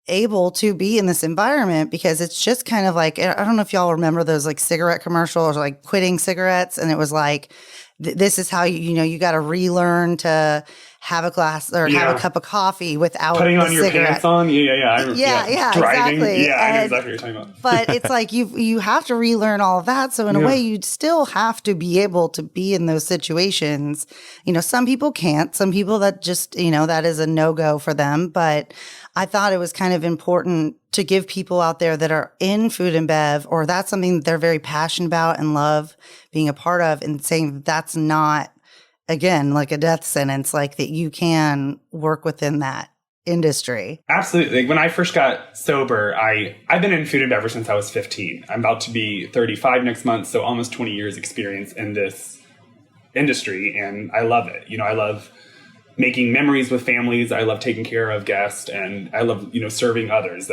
able to be in this environment, because it's just kind of like, I don't know if y'all remember those like cigarette commercials, like quitting cigarettes. And it was like, this is how you know, you got to relearn to have a glass or have a cup of coffee without putting on your cigarette. Pants on. Yeah, driving. exactly. Yeah, I know exactly what you're talking about. But it's like you have to relearn all of that. So in a way, you still have to be able to be in those situations. You know, some people can't. Some people that just, you know, that is a no-go for them. But I thought it was kind of important to give people out there that are in food and bev, or that's something that they're very passionate about and love being a part of, and saying that's not, again, like a death sentence, like that you can work within that industry. Absolutely. Like when I first got sober, I've been in food and beverage since I was 15. I'm about to be 35 next month, so almost 20 years experience in this industry, and I love it. You know, I love making memories with families. I love taking care of guests, and I love, you know, serving others.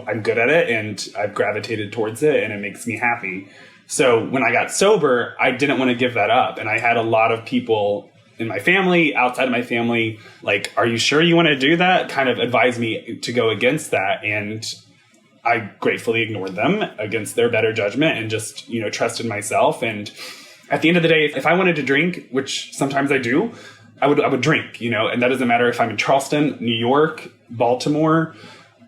I'm good at it, and I've gravitated towards it, and it makes me happy. So when I got sober, I didn't want to give that up. And I had a lot of people in my family, outside of my family, like, are you sure you want to do that? Kind of advised me to go against that. And I gratefully ignored them against their better judgment, and just, you know, trusted myself. And at the end of the day, if I wanted to drink, which sometimes I do, I would drink, you know, and that doesn't matter if I'm in Charleston, New York, Baltimore,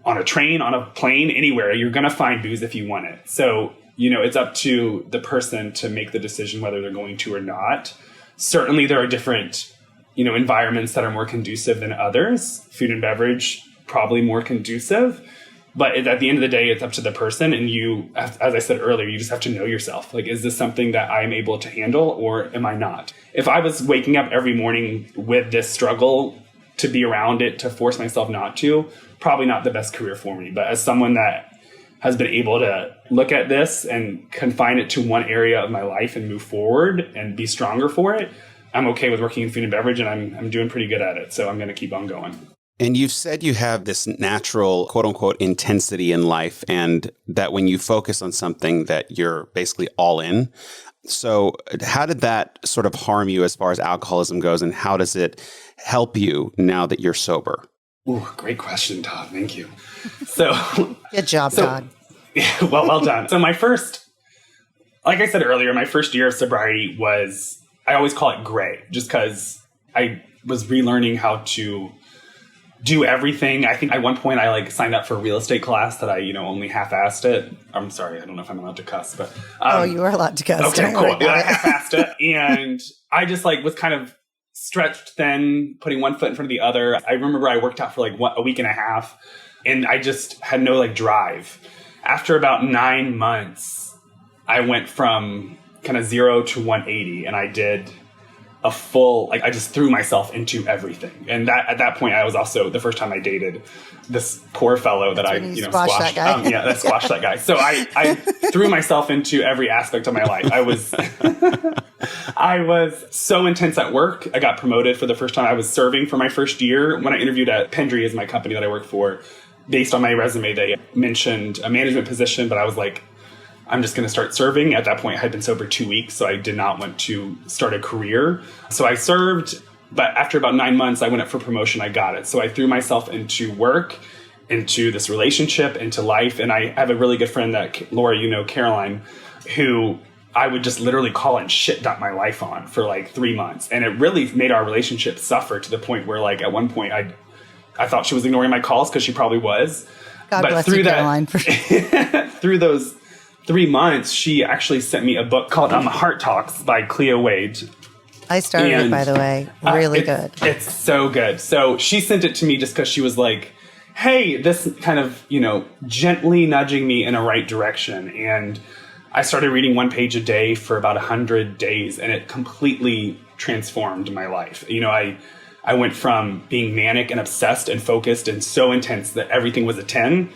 on a train, on a plane, anywhere. You're going to find booze if you want it. So, you know, it's up to the person to make the decision whether they're going to or not. Certainly there are different, you know, environments that are more conducive than others. Food and beverage, probably more conducive. But at the end of the day, it's up to the person. And you, as I said earlier, you just have to know yourself. Like, is this something that I'm able to handle, or am I not? If I was waking up every morning with this struggle to be around it, to force myself not to, probably not the best career for me. But as someone that has been able to look at this and confine it to one area of my life and move forward and be stronger for it, I'm okay with working in food and beverage, and I'm doing pretty good at it. So I'm going to keep on going. And you've said you have this natural, quote unquote, intensity in life, and that when you focus on something that you're basically all in. So how did that sort of harm you as far as alcoholism goes, and how does it help you now that you're sober? Ooh, great question, Todd. Thank you. So good job, Todd. Yeah, well done. So my first, like I said earlier, my first year of sobriety was, I always call it gray, just because I was relearning how to do everything. I think at one point I signed up for a real estate class that I, only half-assed it. I'm sorry, I don't know if I'm allowed to cuss, but oh, you are allowed to cuss. Okay, cool. Yeah, I half-assed it, and I just was kind of stretched thin, putting one foot in front of the other. I remember I worked out for a week and a half, and I just had no drive. After about 9 months, I went from kind of 0 to 180, and I did a full, I just threw myself into everything. And that at that point, I was also the first time I dated this poor fellow that squashed that guy. That squashed that guy. So I threw myself into every aspect of my life. I was so intense at work. I got promoted for the first time. I was serving for my first year. When I interviewed at Pendry, is my company that I work for, based on my resume, they mentioned a management position, but I was like, I'm just going to start serving. At that point, I had been sober 2 weeks, so I did not want to start a career. So I served, but after about 9 months, I went up for promotion. I got it. So I threw myself into work, into this relationship, into life. And I have a really good friend that, Laura, Caroline, who I would just literally call and shit dump my life on for 3 months. And it really made our relationship suffer to the point where at one point I thought she was ignoring my calls, because she probably was. God bless you, Caroline. Through those 3 months, she actually sent me a book called Heart Talks by Cleo Wade. I started it, by the way. Really good. It's so good. So she sent it to me just because she was like, hey, this kind of, gently nudging me in a right direction. And I started reading 1 page a day for about 100 days, and it completely transformed my life. I went from being manic and obsessed and focused and so intense that everything was a 10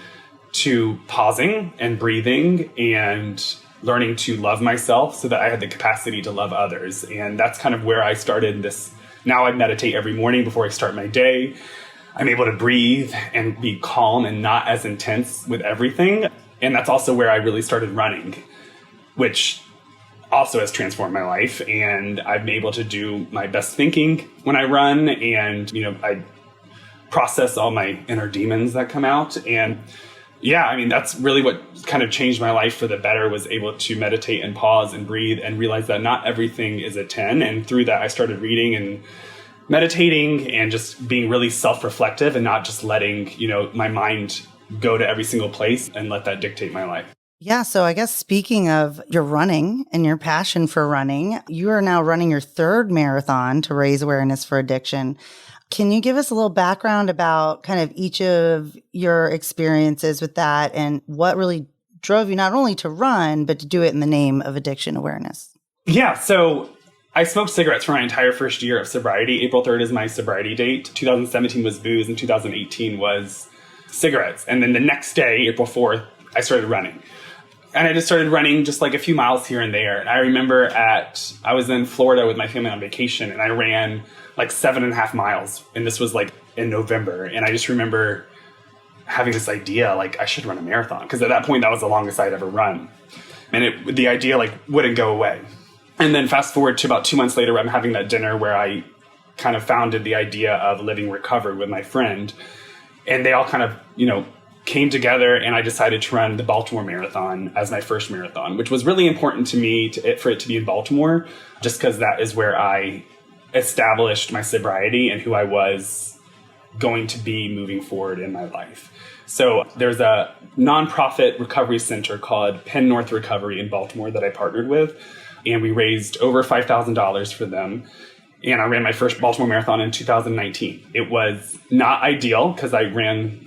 to pausing and breathing and learning to love myself so that I had the capacity to love others. And that's kind of where I started this. Now I meditate every morning before I start my day. I'm able to breathe and be calm and not as intense with everything. And that's also where I really started running, which also has transformed my life. And I've been able to do my best thinking when I run. And, I process all my inner demons that come out. And yeah, I mean, that's really what kind of changed my life for the better, was able to meditate and pause and breathe and realize that not everything is a 10. And through that, I started reading and meditating and just being really self-reflective and not just letting, my mind go to every single place and let that dictate my life. Yeah. So I guess speaking of your running and your passion for running, you are now running your third marathon to raise awareness for addiction. Can you give us a little background about kind of each of your experiences with that and what really drove you not only to run, but to do it in the name of addiction awareness? Yeah. So I smoked cigarettes for my entire first year of sobriety. April 3rd is my sobriety date. 2017 was booze and 2018 was cigarettes. And then the next day, April 4th, I started running. And I just started running just like a few miles here and there. And I remember I was in Florida with my family on vacation, and I ran like 7.5 miles. And this was like in November. And I just remember having this idea, like I should run a marathon. Because at that point, that was the longest I'd ever run. And the idea like wouldn't go away. And then fast forward to about 2 months later, I'm having that dinner where I kind of founded the idea of Living Recovered with my friend. And they all kind of, came together, and I decided to run the Baltimore Marathon as my first marathon, which was really important to me for it to be in Baltimore, just because that is where I established my sobriety and who I was going to be moving forward in my life. So there's a nonprofit recovery center called Penn North Recovery in Baltimore that I partnered with, and we raised over $5,000 for them. And I ran my first Baltimore Marathon in 2019. It was not ideal because I ran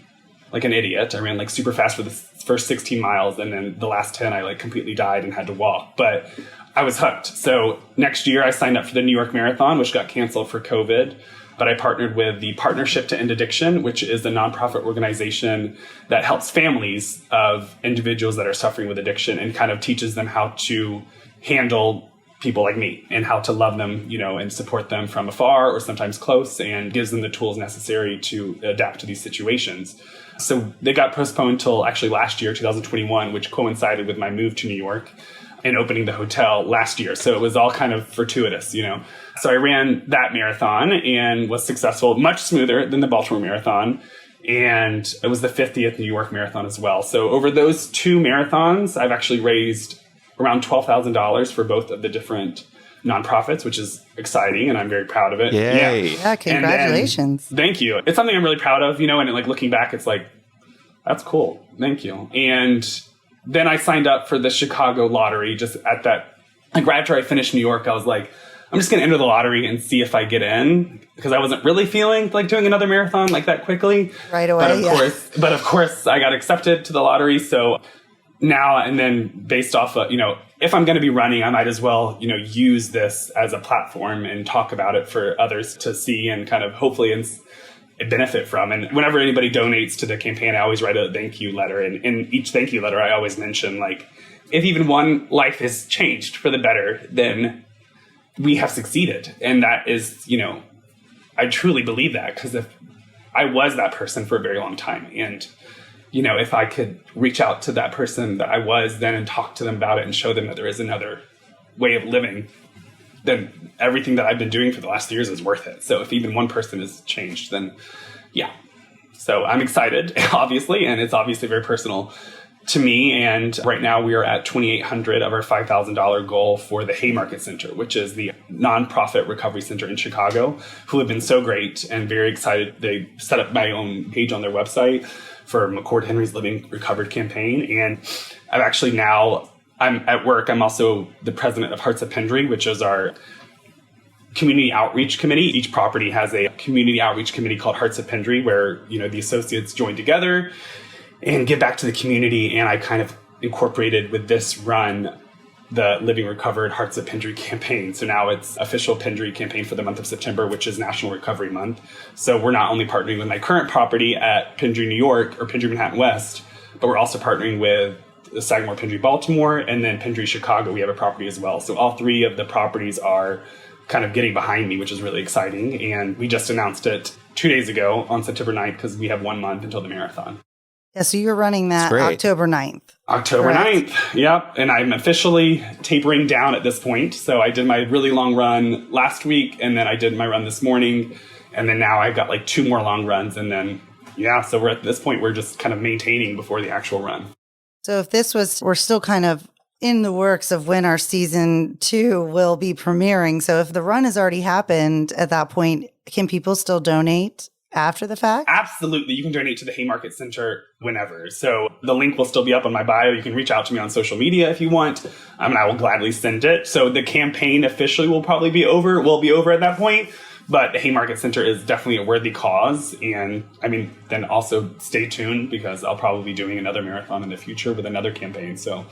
like an idiot. I ran like super fast for the first 16 miles. And then the last 10, I like completely died and had to walk. But I was hooked. So next year I signed up for the New York Marathon, which got canceled for COVID. But I partnered with the Partnership to End Addiction, which is a nonprofit organization that helps families of individuals that are suffering with addiction and kind of teaches them how to handle people like me and how to love them, and support them from afar or sometimes close, and gives them the tools necessary to adapt to these situations. So they got postponed till actually last year, 2021, which coincided with my move to New York and opening the hotel last year. So it was all kind of fortuitous, So I ran that marathon and was successful, much smoother than the Baltimore Marathon. And it was the 50th New York Marathon as well. So over those two marathons, I've actually raised around $12,000 for both of the different nonprofits, which is exciting, and I'm very proud of it. Yay. Yeah, congratulations. Thank you. It's something I'm really proud of, and like looking back, it's like, that's cool. Thank you. And then I signed up for the Chicago lottery just at that, like right after I finished New York, I was like, I'm just going to enter the lottery and see if I get in, because I wasn't really feeling like doing another marathon like that quickly. Right away, But of course I got accepted to the lottery. So now, and then based off of, if I'm going to be running, I might as well, use this as a platform and talk about it for others to see and kind of hopefully benefit from. And whenever anybody donates to the campaign, I always write a thank you letter. And in each thank you letter, I always mention, like, if even one life has changed for the better, then we have succeeded. And that is, I truly believe that, because if I was that person for a very long time, and if I could reach out to that person that I was then and talk to them about it and show them that there is another way of living, then everything that I've been doing for the last 3 years is worth it. So if even one person has changed, then yeah. So I'm excited, obviously, and it's obviously very personal to me. And right now we are at 2,800 of our $5,000 goal for the Haymarket Center, which is the nonprofit recovery center in Chicago, who have been so great and very excited. They set up my own page on their website for McCord Henry's Living Recovered campaign. And I'm actually now, I'm at work, I'm also the president of Hearts of Pendry, which is our community outreach committee. Each property has a community outreach committee called Hearts of Pendry, where, the associates join together and give back to the community. And I kind of incorporated with this run the Living Recovered Hearts of Pendry campaign. So now it's official Pendry campaign for the month of September, which is National Recovery Month. So we're not only partnering with my current property at Pendry, New York, or Pendry Manhattan West, but we're also partnering with Sagamore, Pendry, Baltimore, and then Pendry, Chicago. We have a property as well. So all three of the properties are kind of getting behind me, which is really exciting. And we just announced it 2 days ago on September 9th because we have 1 month until the marathon. Yeah, so you're running that October 9th. October correct? 9th, yep. And I'm officially tapering down at this point. So I did my really long run last week, and then I did my run this morning. And then now I've got like 2 more long runs. And then, so we're at this point, we're just kind of maintaining before the actual run. So if we're still kind of in the works of when our season 2 will be premiering. So if the run has already happened at that point, can people still donate after the fact? Absolutely. You can donate to the Haymarket Center whenever. So the link will still be up on my bio. You can reach out to me on social media if you want. And I will gladly send it. So the campaign officially will be over at that point. But the Haymarket Center is definitely a worthy cause. And then also stay tuned because I'll probably be doing another marathon in the future with another campaign. So,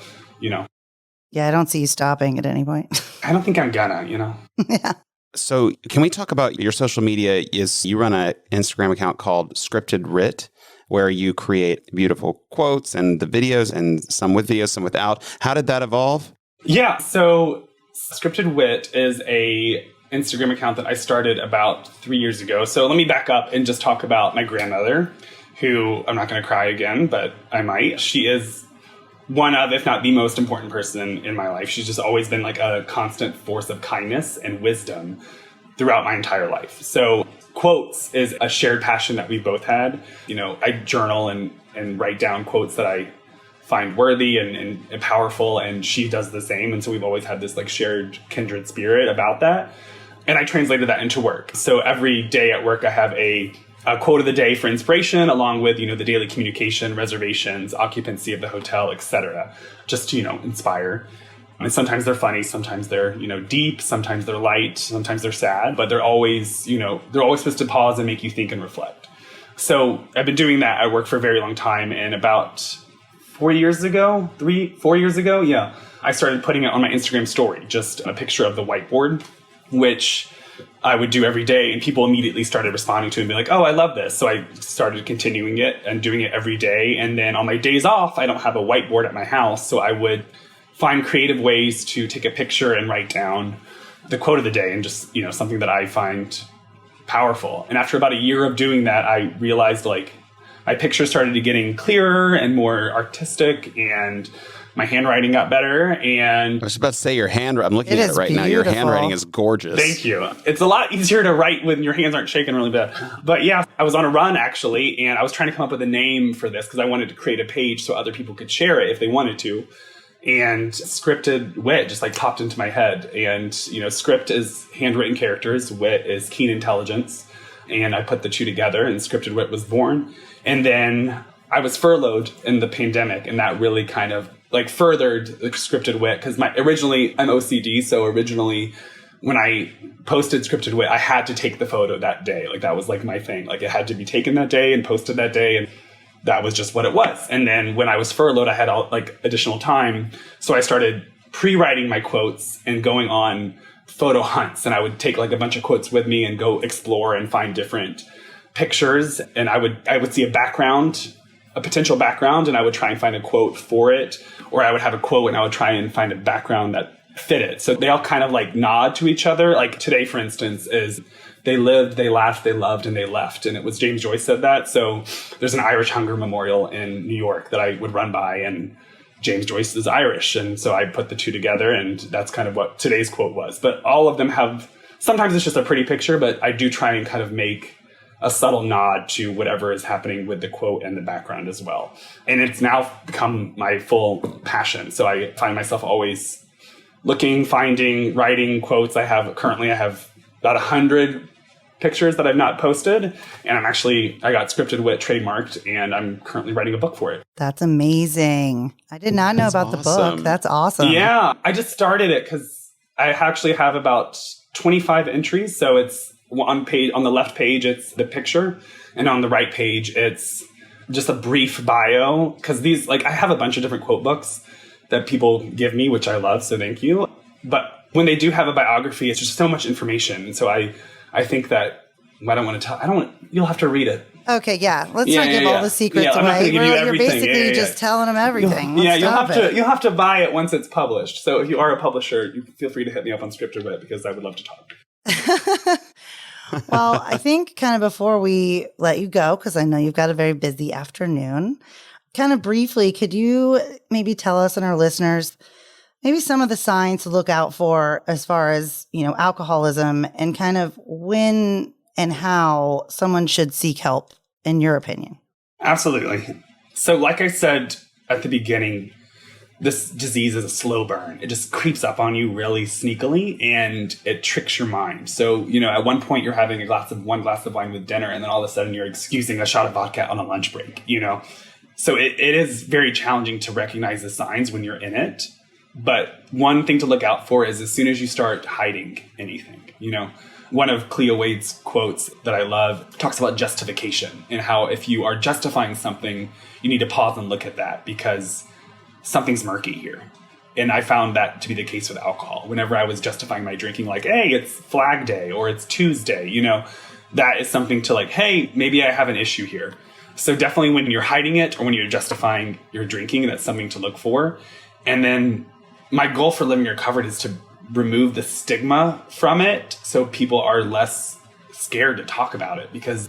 Yeah, I don't see you stopping at any point. I don't think I'm gonna, Yeah. So can we talk about your social media? You run an Instagram account called Scripted Writ, where you create beautiful quotes and the videos, and some with videos, some without. How did that evolve? Yeah, so Scripted Wit is a Instagram account that I started about 3 years ago. So let me back up and just talk about my grandmother, who I'm not going to cry again, but I might. She is one of, if not the most important person in my life. She's just always been like a constant force of kindness and wisdom throughout my entire life. So quotes is a shared passion that we both had. I journal and write down quotes that I find worthy and powerful, and she does the same. And so we've always had this like shared kindred spirit about that. And I translated that into work. So every day at work, I have a quote of the day for inspiration, along with, the daily communication, reservations, occupancy of the hotel, etc. Just to, inspire. And sometimes they're funny, sometimes they're, deep, sometimes they're light, sometimes they're sad, but they're always supposed to pause and make you think and reflect. So I've been doing that at work for a very long time. And about 4 years ago, I started putting it on my Instagram story, just a picture of the whiteboard, which I would do every day, and people immediately started responding to it and be like, oh, I love this. So I started continuing it and doing it every day. And then on my days off, I don't have a whiteboard at my house. So I would find creative ways to take a picture and write down the quote of the day and just, something that I find powerful. And after about a year of doing that, I realized like my pictures started getting clearer and more artistic, and my handwriting got better. And I was about to say I'm looking at it right now. Your handwriting is gorgeous. Thank you. It's a lot easier to write when your hands aren't shaking really bad. But yeah, I was on a run actually, and I was trying to come up with a name for this because I wanted to create a page so other people could share it if they wanted to. And Scripted Wit just like popped into my head. And, script is handwritten characters. Wit is keen intelligence. And I put the two together, and Scripted Wit was born. And then I was furloughed in the pandemic, and that really kind of like furthered the Scripted Wit because originally I'm OCD. So originally when I posted Scripted Wit, I had to take the photo that day. Like that was like my thing. Like it had to be taken that day and posted that day. And that was just what it was. And then when I was furloughed, I had additional time. So I started pre-writing my quotes and going on photo hunts. And I would take like a bunch of quotes with me and go explore and find different pictures. And I would see a potential background, and I would try and find a quote for it. Or I would have a quote and I would try and find a background that fit it. So they all kind of like nod to each other. Like today, for instance, is they lived, they laughed, they loved, and they left. And it was James Joyce said that. So there's an Irish Hunger Memorial in New York that I would run by, and James Joyce is Irish. And so I put the two together, and that's kind of what today's quote was. But all of them sometimes it's just a pretty picture, but I do try and kind of make a subtle nod to whatever is happening with the quote and the background as well. And it's now become my full passion. So I find myself always looking, finding, writing quotes. I have about 100 pictures that I've not posted. And I got Scripted Wit trademarked, and I'm currently writing a book for it. That's amazing. I did not know about the book. That's awesome. Yeah. I just started it because I actually have about 25 entries. So it's on the left page, it's the picture. And on the right page, it's just a brief bio. Because I have a bunch of different quote books that people give me, which I love. So thank you. But when they do have a biography, it's just so much information. And so I think that I don't want to tell. I don't want. You'll have to read it. Okay, yeah. Let's not give all the secrets I'm not away. gonna give you You're everything. basically just telling them everything. You'll have to buy it once it's published. So if you are a publisher, you feel free to hit me up on ScripterBit because I would love to talk. Well, I think kind of before we let you go, because I know you've got a very busy afternoon, kind of briefly, could you maybe tell us and our listeners maybe some of the signs to look out for as far as, alcoholism and kind of when and how someone should seek help, in your opinion? Absolutely. So like I said at the beginning, this disease is a slow burn. It just creeps up on you really sneakily and it tricks your mind. So, at one point you're having one glass of wine with dinner and then all of a sudden you're excusing a shot of vodka on a lunch break, So it is very challenging to recognize the signs when you're in it. But one thing to look out for is as soon as you start hiding anything, One of Cleo Wade's quotes that I love talks about justification and how if you are justifying something, you need to pause and look at that because something's murky here. And I found that to be the case with alcohol. Whenever I was justifying my drinking, like, hey, it's Flag Day or it's Tuesday, that is something to like, hey, maybe I have an issue here. So definitely when you're hiding it or when you're justifying your drinking, that's something to look for. And then my goal for Living Recovered is to remove the stigma from it so people are less scared to talk about it because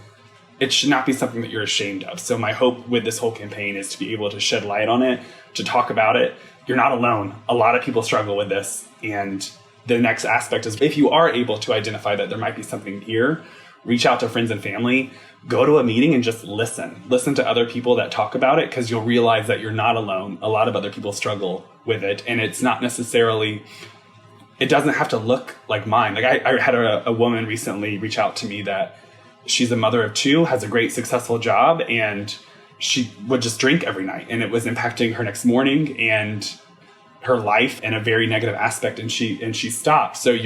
it should not be something that you're ashamed of. So my hope with this whole campaign is to be able to shed light on it, to talk about it. You're not alone. A lot of people struggle with this. And the next aspect is if you are able to identify that there might be something here, reach out to friends and family, go to a meeting and just listen. Listen to other people that talk about it because you'll realize that you're not alone. A lot of other people struggle with it. And it's not necessarily, it doesn't have to look like mine. Like I had a woman recently reach out to me that she's a mother of two, has a great successful job, and she would just drink every night. And it was impacting her next morning and her life in a very negative aspect. And she stopped. So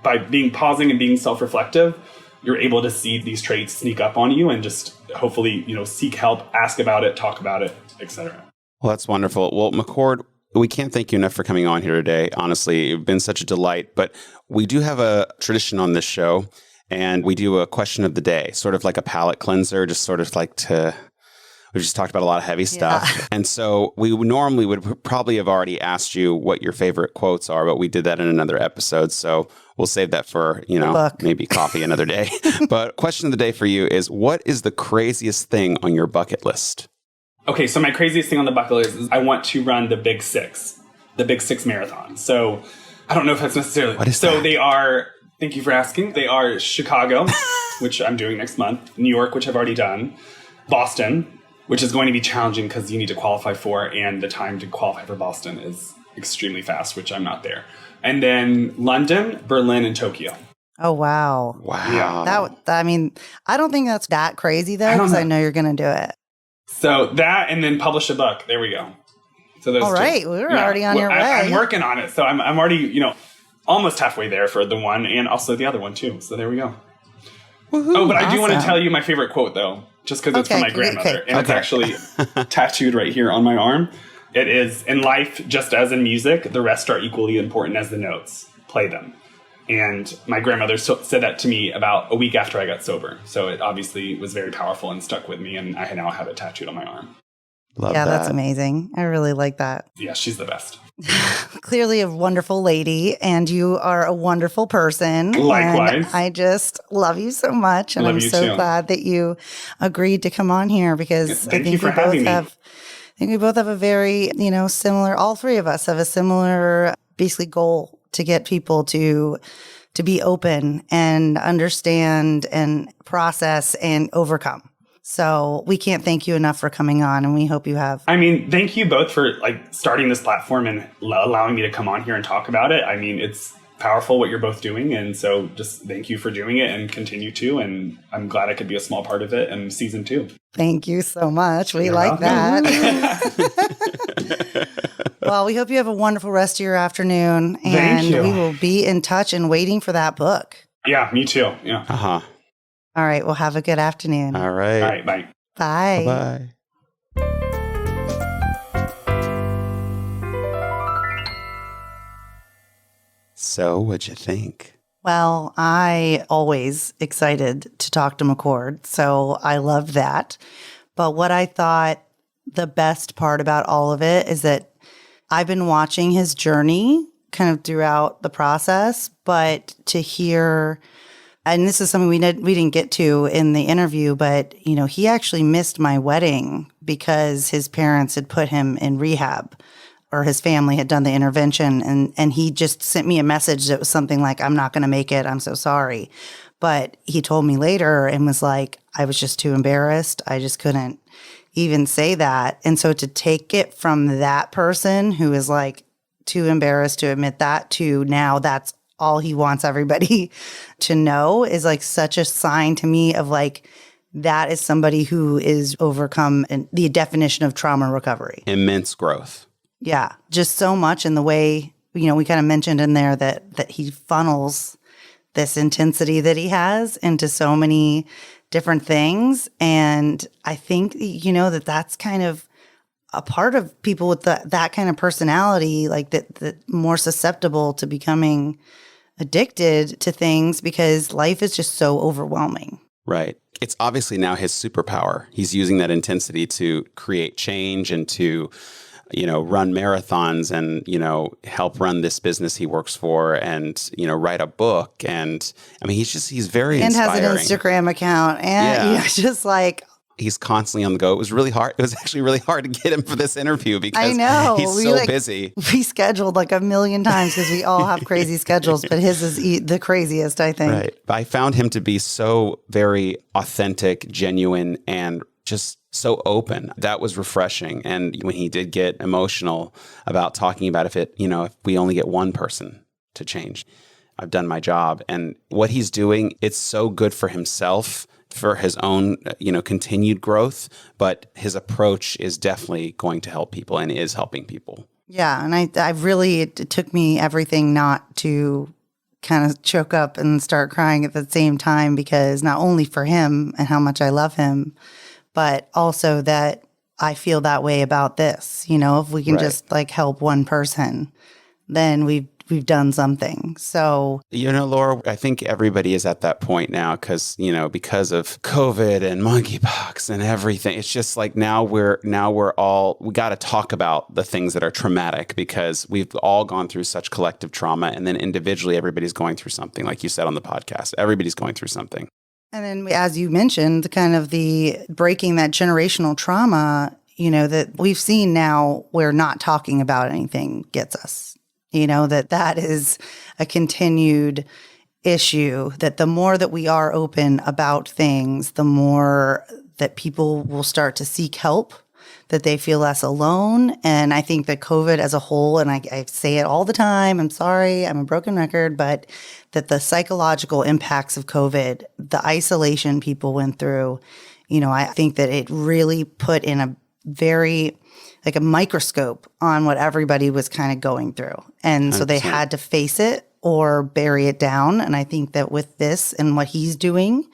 by pausing and being self-reflective, you're able to see these traits sneak up on you and just hopefully, seek help, ask about it, talk about it, etc. Well, that's wonderful. Well, McCord, we can't thank you enough for coming on here today. Honestly, it's been such a delight. But we do have a tradition on this show, and we do a question of the day, sort of like a palate cleanser, just sort of like we just talked about a lot of heavy stuff. Yeah. And so we normally would probably have already asked you what your favorite quotes are, but we did that in another episode. So we'll save that for, maybe coffee another day. But question of the day for you is, what is the craziest thing on your bucket list? Okay, so my craziest thing on the bucket list is I want to run the Big Six marathon. So I don't know if that's necessarily... What is that? They are... Thank you for asking. They are Chicago, which I'm doing next month, New York, which I've already done, Boston, which is going to be challenging because you need to qualify for, and the time to qualify for Boston is extremely fast, which I'm not there. And then London, Berlin, and Tokyo. Oh, wow. Wow. Yeah. I don't think that's that crazy, though, because I know you're going to do it. So that, and then publish a book. There we go. So those all right. two. We're already on your way. I'm working on it. So I'm already, almost halfway there for the one and also the other one, too. So there we go. Woohoo, oh, but I do want to tell you my favorite quote, though, just because it's from my grandmother. And it's actually tattooed right here on my arm. It is, in life, just as in music, the rest are equally important as the notes. Play them. And my grandmother said that to me about a week after I got sober. So it obviously was very powerful and stuck with me. And I now have it tattooed on my arm. Love that. That's amazing. I really like that. Yeah, she's the best. Clearly a wonderful lady, and you are a wonderderful person. Likewise. And I just love you so much. And I'm so glad that you agreed to come on here because I think we both have a very, similar, all three of us have a similar basically goal to get people to be open and understand and process and overcome. So we can't thank you enough for coming on, and we hope you have. Thank you both for starting this platform and allowing me to come on here and talk about it. It's powerful what you're both doing, and so just thank you for doing it and continue to. And I'm glad I could be a small part of it in season 2. Thank you so much. We like that. Well, we hope you have a wonderful rest of your afternoon, and thank you. We will be in touch and waiting for that book. Yeah, me too. Yeah. Uh-huh. All right. Well, have a good afternoon. All right. All right. Bye. Bye. Bye. So, what'd you think? Well, I always excited to talk to McCord, so I loved that. But what I thought the best part about all of it is that I've been watching his journey kind of throughout the process, but to hear, and this is something we didn't get to in the interview, but he actually missed my wedding because his parents had put him in rehab, or his family had done the intervention, and he just sent me a message that was something like, "I'm not going to make it. I'm so sorry." But he told me later and was like, "I was just too embarrassed. I just couldn't even say that." And so to take it from that person who is like too embarrassed to admit that to now that's all he wants everybody to know is like such a sign to me of like, that is somebody who is overcome the definition of trauma recovery. Immense growth. Yeah, just so much in the way, we kind of mentioned in there that he funnels this intensity that he has into so many different things. And I think, that's kind of a part of people with that kind of personality, like that more susceptible to becoming addicted to things because life is just so overwhelming. Right. It's obviously now his superpower. He's using that intensity to create change and to run marathons and, help run this business he works for and, write a book. And I mean, he's very inspiring. And has an Instagram account. And just like, he's constantly on the go. It was really hard. It was actually really hard to get him for this interview because I know. he's so busy. We scheduled like a million times because we all have crazy schedules, but his is the craziest, I think. Right. I found him to be so very authentic, genuine, and just so open. That was refreshing. And when he did get emotional about talking about if we only get one person to change, I've done my job. And what he's doing, it's so good for himself, for his own, continued growth. But his approach is definitely going to help people and is helping people. Yeah. And I really, it took me everything not to kind of choke up and start crying at the same time, because not only for him and how much I love him, but also that I feel that way about this. If we can just like help one person, then we've done something. So, Laura, I think everybody is at that point now because of COVID and monkeypox and everything. It's just like now we got to talk about the things that are traumatic because we've all gone through such collective trauma, and then individually everybody's going through something. Like you said on the podcast, everybody's going through something. And then, as you mentioned, kind of the breaking that generational trauma, that we've seen now where not talking about anything gets us, that is a continued issue, that the more that we are open about things, the more that people will start to seek help, that they feel less alone. And I think that COVID as a whole, and I say it all the time, I'm sorry, I'm a broken record, but that the psychological impacts of COVID, the isolation people went through, I think that it really put in a very, like a microscope on what everybody was kind of going through. And 100%. So they had to face it or bury it down. And I think that with this and what he's doing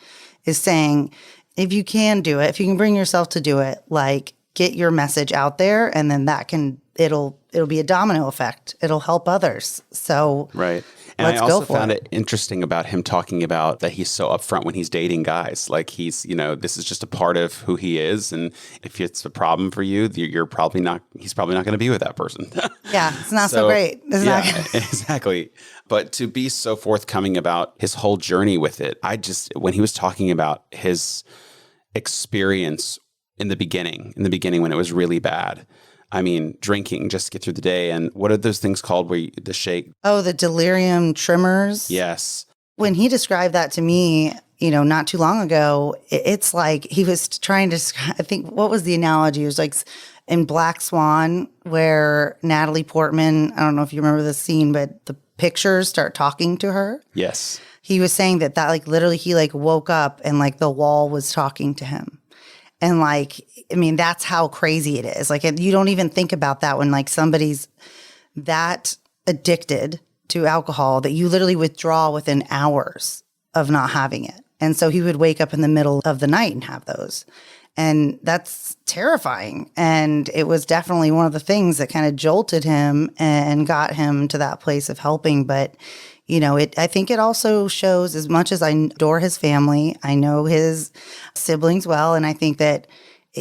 is saying, if you can do it, if you can bring yourself to do it, like get your message out there, and then it'll be a domino effect. It'll help others. So right. And I also found it interesting about him talking about that he's so upfront when he's dating guys. Like he's, this is just a part of who he is. And if it's a problem for you, he's probably not going to be with that person. Yeah. It's not so great. Exactly. But to be so forthcoming about his whole journey with it, when he was talking about his experience in the beginning when it was really bad, I mean, drinking just to get through the day. And what are those things called where the shake? Oh, the delirium tremors. Yes. When he described that to me, not too long ago, it's like he was trying to, I think, what was the analogy? It was like in Black Swan where Natalie Portman, I don't know if you remember the scene, but the pictures start talking to her. Yes. He was saying that like literally he like woke up and like the wall was talking to him. And like, I mean, that's how crazy it is. Like, you don't even think about that when like somebody's that addicted to alcohol that you literally withdraw within hours of not having it. And so he would wake up in the middle of the night and have those. And that's terrifying. And it was definitely one of the things that kind of jolted him and got him to that place of helping. But, I think it also shows, as much as I adore his family, I know his siblings well, and I think that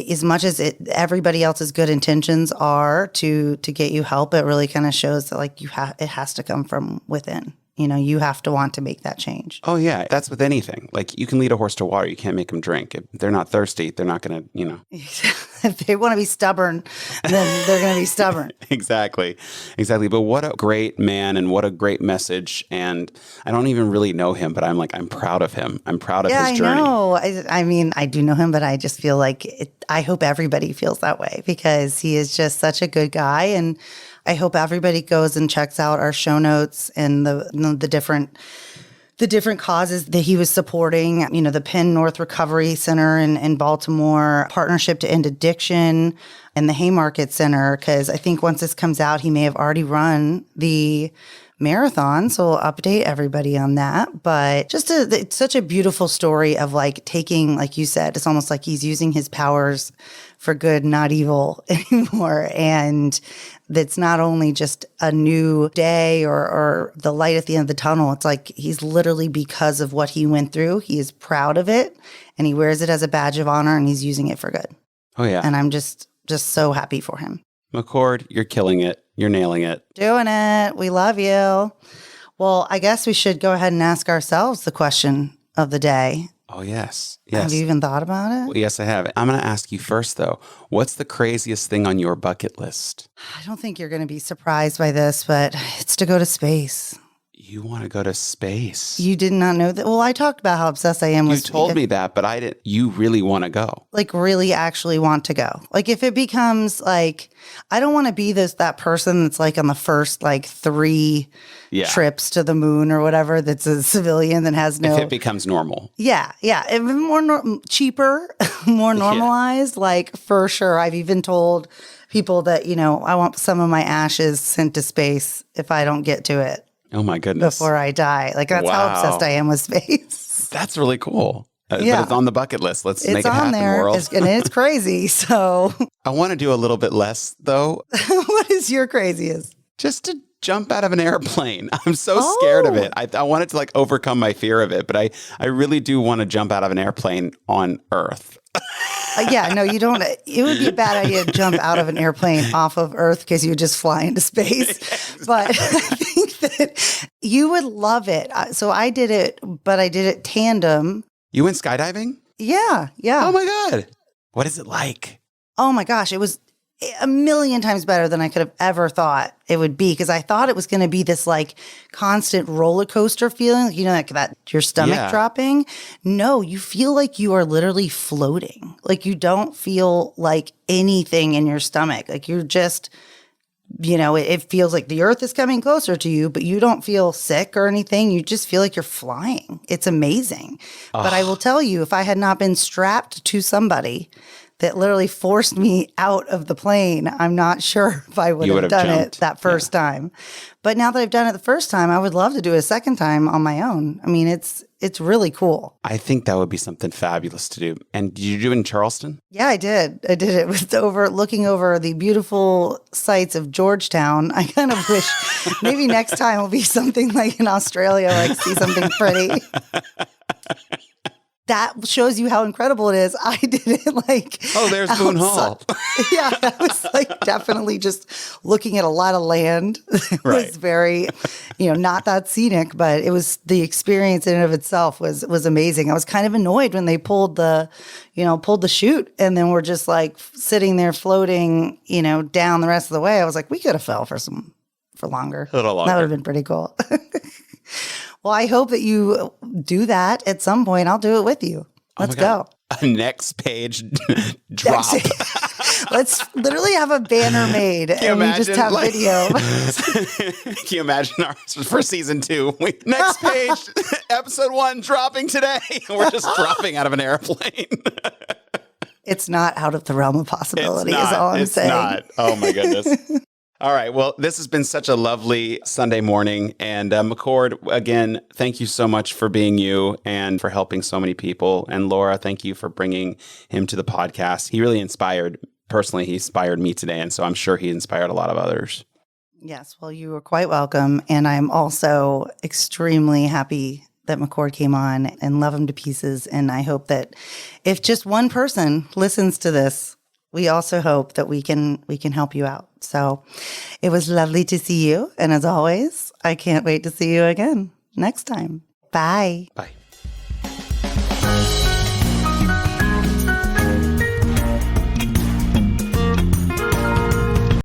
as much as everybody else's good intentions are to get you help, it really kind of shows that like it has to come from within. You have to want to make that change. Oh, yeah. That's with anything. Like, you can lead a horse to water. You can't make them drink. If they're not thirsty, they're not going to, If they want to be stubborn, then they're going to be stubborn. Exactly. But what a great man and what a great message. And I don't even really know him, but I'm proud of him. I'm proud of his journey. I know. I mean, I do know him, but I just feel like I hope everybody feels that way because he is just such a good guy. And I hope everybody goes and checks out our show notes and the different causes that he was supporting, the Penn North Recovery Center in Baltimore, Partnership to End Addiction, and the Haymarket Center, because I think once this comes out, he may have already run the marathon, so we'll update everybody on that. But it's such a beautiful story of like taking, like you said, it's almost like he's using his powers for good, not evil anymore. And that's not only just a new day or the light at the end of the tunnel. It's like he's literally, because of what he went through, he is proud of it and he wears it as a badge of honor and he's using it for good. Oh, yeah. And I'm just so happy for him. McCord, you're killing it. You're nailing it. Doing it. We love you. Well, I guess we should go ahead and ask ourselves the question of the day. Oh, yes. Have you even thought about it? Well, yes, I have. I'm going to ask you first, though. What's the craziest thing on your bucket list? I don't think you're going to be surprised by this, but it's to go to space. You want to go to space? You did not know that? Well, I talked about how obsessed I am with... You told me that, but I didn't. You really want to go? Like, really actually want to go. Like, if it becomes, like... I don't want to be that person that's, like, on the first, like, 3 trips to the moon or whatever that's a civilian that has no... If it becomes normal. Yeah. If more cheaper, more normalized, like, for sure. I've even told people that, I want some of my ashes sent to space if I don't get to it. Oh, my goodness. Before I die. Like, that's how obsessed I am with space. That's really cool. But it's on the bucket list. Let's make it happen, world. And it's crazy. So I want to do a little bit less, though. What is your craziest? Just to jump out of an airplane. I'm so scared of it. I wanted to like overcome my fear of it, but I really do want to jump out of an airplane on Earth. No, you don't. It would be a bad idea to jump out of an airplane off of Earth because you would just fly into space. Exactly. But I think that you would love it. So I did it, but I did it tandem. You went skydiving? Yeah. Oh my God. What is it like? Oh my gosh. It was a million times better than I could have ever thought it would be, because I thought it was going to be this like constant roller coaster feeling, like that your stomach dropping. No, you feel like you are literally floating. Like you don't feel like anything in your stomach. Like you're just, it feels like the earth is coming closer to you, but you don't feel sick or anything. You just feel like you're flying. It's amazing. But I will tell you, if I had not been strapped to somebody that literally forced me out of the plane, I'm not sure if I would have done it that first time. But now that I've done it the first time, I would love to do it a second time on my own. I mean, it's really cool. I think that would be something fabulous to do. And did you do it in Charleston? Yeah, I did. I did it with looking over the beautiful sights of Georgetown. I kind of wish maybe next time will be something like in Australia, like see something pretty. That shows you how incredible it is. I did it like... Oh, there's Boone Hall. Yeah, I was like definitely just looking at a lot of land. It was very, not that scenic, but it was the experience in and of itself was amazing. I was kind of annoyed when they pulled the chute and then we're just like sitting there floating, down the rest of the way. I was like, we could have fell for longer. A little longer. That would have been pretty cool. Well, I hope that you do that at some point. I'll do it with you. Let's go. A next page drop. Let's literally have a banner made and we just have video. Can you imagine ours for season 2? Next page, episode 1 dropping today. We're just dropping out of an airplane. It's not out of the realm of possibility, is all I'm saying. It's not. Oh, my goodness. All right. Well, this has been such a lovely Sunday morning. And McCord, again, thank you so much for being you and for helping so many people. And Laura, thank you for bringing him to the podcast. He really inspired me today. And so I'm sure he inspired a lot of others. Yes, well, you were quite welcome. And I'm also extremely happy that McCord came on and love him to pieces. And I hope that if just one person listens to this, we also hope that we can help you out. So it was lovely to see you. And as always, I can't wait to see you again next time. Bye. Bye.